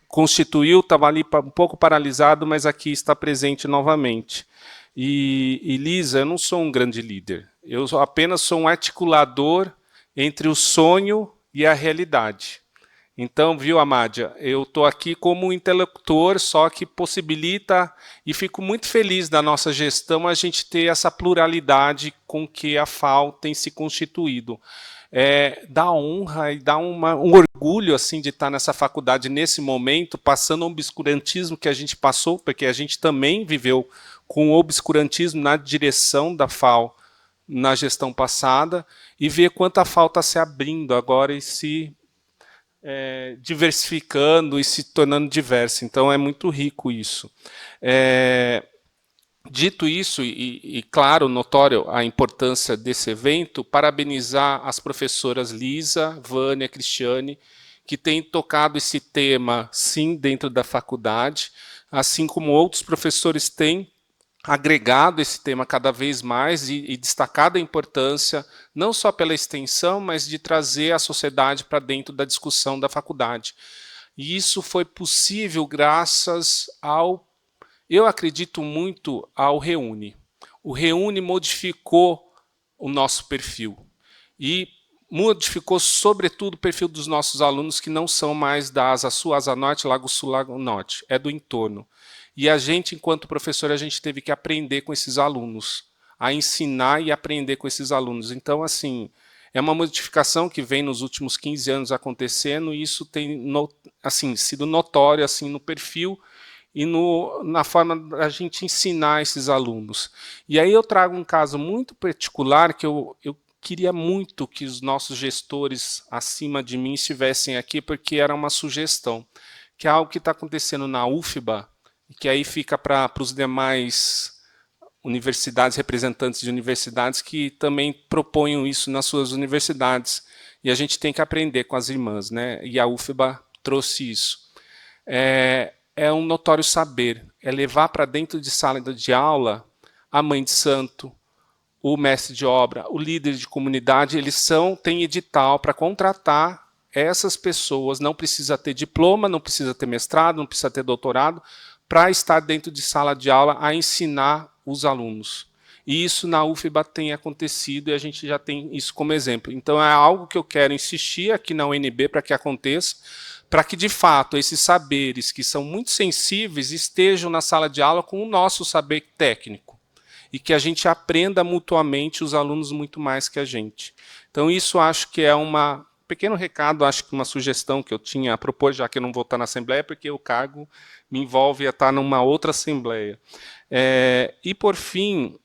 constituiu, estava ali um pouco paralisado, mas aqui está presente novamente. E Lisa, eu não sou um grande líder, eu apenas sou um articulador entre o sonho e a realidade. Então, viu, Amádia, eu estou aqui como um interlocutor, só que possibilita, e fico muito feliz da nossa gestão, a gente ter essa pluralidade com que a FAO tem se constituído. Dá honra e dá um orgulho assim, de estar nessa faculdade nesse momento, passando o obscurantismo que a gente passou, porque a gente também viveu com o obscurantismo na direção da FAO na gestão passada, e ver quanta FAO está se abrindo agora e se diversificando e se tornando diversa. Então, é muito rico isso. Dito isso, e claro, notório a importância desse evento, parabenizar as professoras Lisa, Vânia, Cristiane, que têm tocado esse tema, sim, dentro da faculdade, assim como outros professores têm agregado esse tema cada vez mais e destacado a importância, não só pela extensão, mas de trazer a sociedade para dentro da discussão da faculdade. E isso foi possível graças ao, eu acredito muito, ao Reúne. O Reúne modificou o nosso perfil e modificou, sobretudo, o perfil dos nossos alunos, que não são mais da Asa Sul, Asa Norte, Lago Sul, Lago Norte, é do entorno. E a gente, enquanto professor, a gente teve que aprender com esses alunos, a ensinar e aprender com esses alunos. Então, assim, é uma modificação que vem nos últimos 15 anos acontecendo, e isso tem assim, sido notório assim, no perfil e na forma da gente ensinar esses alunos. E aí eu trago um caso muito particular que eu queria muito que os nossos gestores acima de mim estivessem aqui, porque era uma sugestão, que é algo que está acontecendo na UFBA, e que aí fica para os demais universidades, representantes de universidades que também proponham isso nas suas universidades. E a gente tem que aprender com as irmãs, né? E a UFBA trouxe isso. É um notório saber, é levar para dentro de sala de aula a mãe de santo, o mestre de obra, o líder de comunidade. Eles têm edital para contratar essas pessoas, não precisa ter diploma, não precisa ter mestrado, não precisa ter doutorado, para estar dentro de sala de aula a ensinar os alunos. E isso na UFBA tem acontecido e a gente já tem isso como exemplo. Então é algo que eu quero insistir aqui na UNB para que aconteça, para que de fato esses saberes que são muito sensíveis estejam na sala de aula com o nosso saber técnico e que a gente aprenda mutuamente, os alunos muito mais que a gente. Então isso acho que é um pequeno recado, acho que uma sugestão que eu tinha a propor, já que eu não vou estar na Assembleia, porque o cargo me envolve a estar numa outra Assembleia. E, por fim,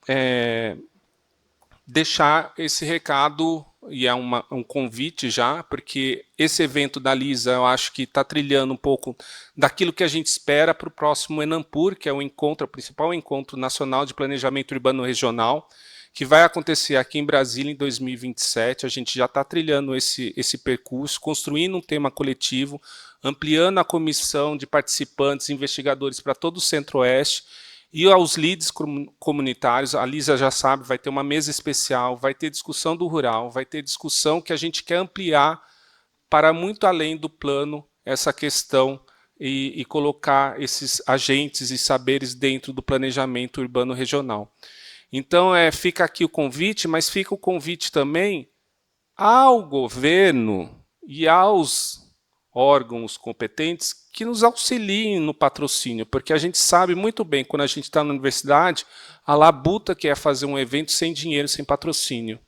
deixar esse recado, e é um convite já, porque esse evento da Lisa, eu acho que está trilhando um pouco daquilo que a gente espera para o próximo Enampur, que é o principal encontro nacional de planejamento urbano regional, que vai acontecer aqui em Brasília em 2027. A gente já está trilhando esse percurso, construindo um tema coletivo, ampliando a comissão de participantes, investigadores para todo o Centro-Oeste, e aos líderes comunitários. A Lisa já sabe, vai ter uma mesa especial, vai ter discussão do rural, vai ter discussão que a gente quer ampliar para muito além do plano essa questão e colocar esses agentes e saberes dentro do planejamento urbano regional. Então, fica aqui o convite, mas fica o convite também ao governo e aos órgãos competentes que nos auxiliem no patrocínio, porque a gente sabe muito bem, quando a gente está na universidade, a labuta que é fazer um evento sem dinheiro, sem patrocínio.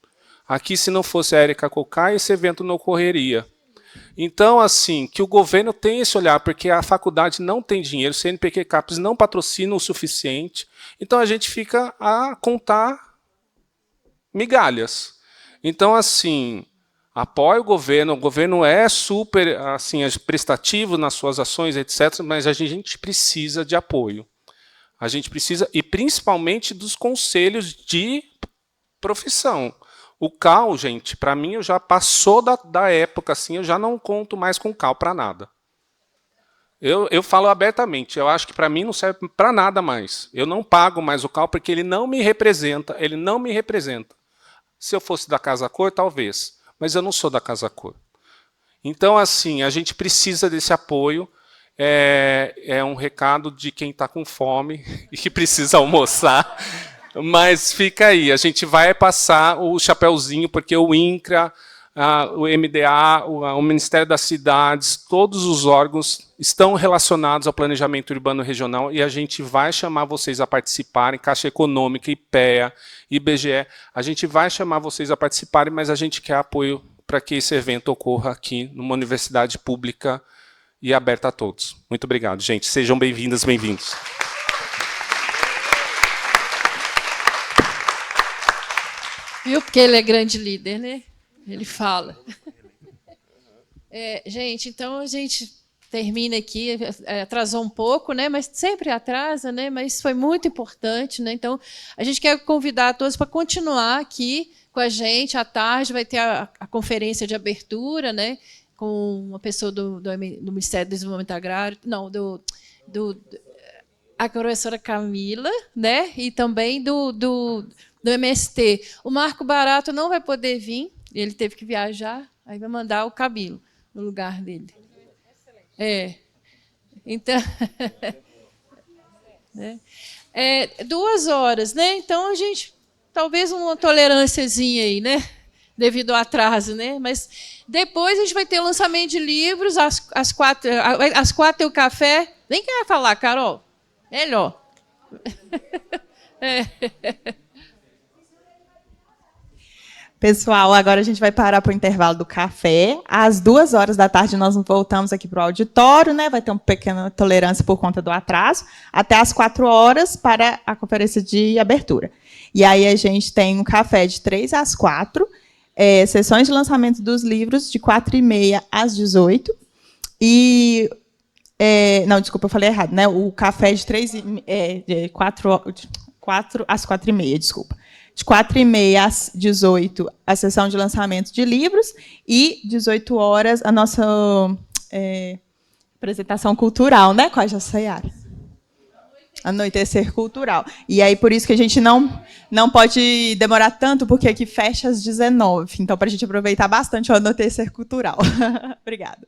Aqui, se não fosse a Érica Cocai, esse evento não ocorreria. Então, assim, que o governo tenha esse olhar, porque a faculdade não tem dinheiro, o CNPq CAPES não patrocina o suficiente, então a gente fica a contar migalhas. Então, assim, apoia o governo é super assim, prestativo nas suas ações, etc., mas a gente precisa de apoio. A gente precisa, e principalmente dos conselhos de profissão. O CAL, gente, para mim, eu já passou da época, assim, eu já não conto mais com o CAL para nada. Eu falo abertamente, eu acho que para mim não serve para nada mais. Eu não pago mais o CAL porque ele não me representa, ele não me representa. Se eu fosse da Casa Cor, talvez, mas eu não sou da Casa Cor. Então, assim, a gente precisa desse apoio, é um recado de quem está com fome e que precisa almoçar. Mas fica aí, a gente vai passar o chapéuzinho, porque o INCRA, o MDA, o Ministério das Cidades, todos os órgãos estão relacionados ao planejamento urbano regional e a gente vai chamar vocês a participarem, Caixa Econômica, IPEA, IBGE, a gente vai chamar vocês a participarem, mas a gente quer apoio para que esse evento ocorra aqui numa universidade pública e aberta a todos. Muito obrigado, gente. Sejam bem-vindas, bem-vindos. Viu? Porque ele é grande líder, né? Ele fala. Gente, então a gente termina aqui, atrasou um pouco, né? Mas sempre atrasa, né? Mas foi muito importante, né? Então a gente quer convidar todos para continuar aqui com a gente. À tarde vai ter a conferência de abertura, né? Com uma pessoa do Ministério do Desenvolvimento Agrário, não, a professora Camila, né? E também do MST. O Marco Barato não vai poder vir, ele teve que viajar, aí vai mandar o Cabilo no lugar dele. Então, 2 horas, né? Então a gente talvez uma tolerânciazinha aí, né? Devido ao atraso, né? Mas depois a gente vai ter o lançamento de livros, às 4 tem o café. Nem quer falar, Carol? Melhor. Pessoal, agora a gente vai parar para o intervalo do café. Às 14h nós voltamos aqui para o auditório, né? Vai ter uma pequena tolerância por conta do atraso, até às 4h para a conferência de abertura. E aí a gente tem um café de 3 às 4, sessões de lançamento dos livros de 4h30 às 18h. E não, desculpa, eu falei errado, né? O café de 4 às 4h30, desculpa. De 4h30 às 18h, a sessão de lançamento de livros, e 18h, a nossa apresentação cultural, né, com a Jaceiara. Anoitecer cultural. E aí, por isso que a gente não pode demorar tanto, porque aqui fecha às 19h. Então, para a gente aproveitar bastante o anoitecer cultural. Obrigada.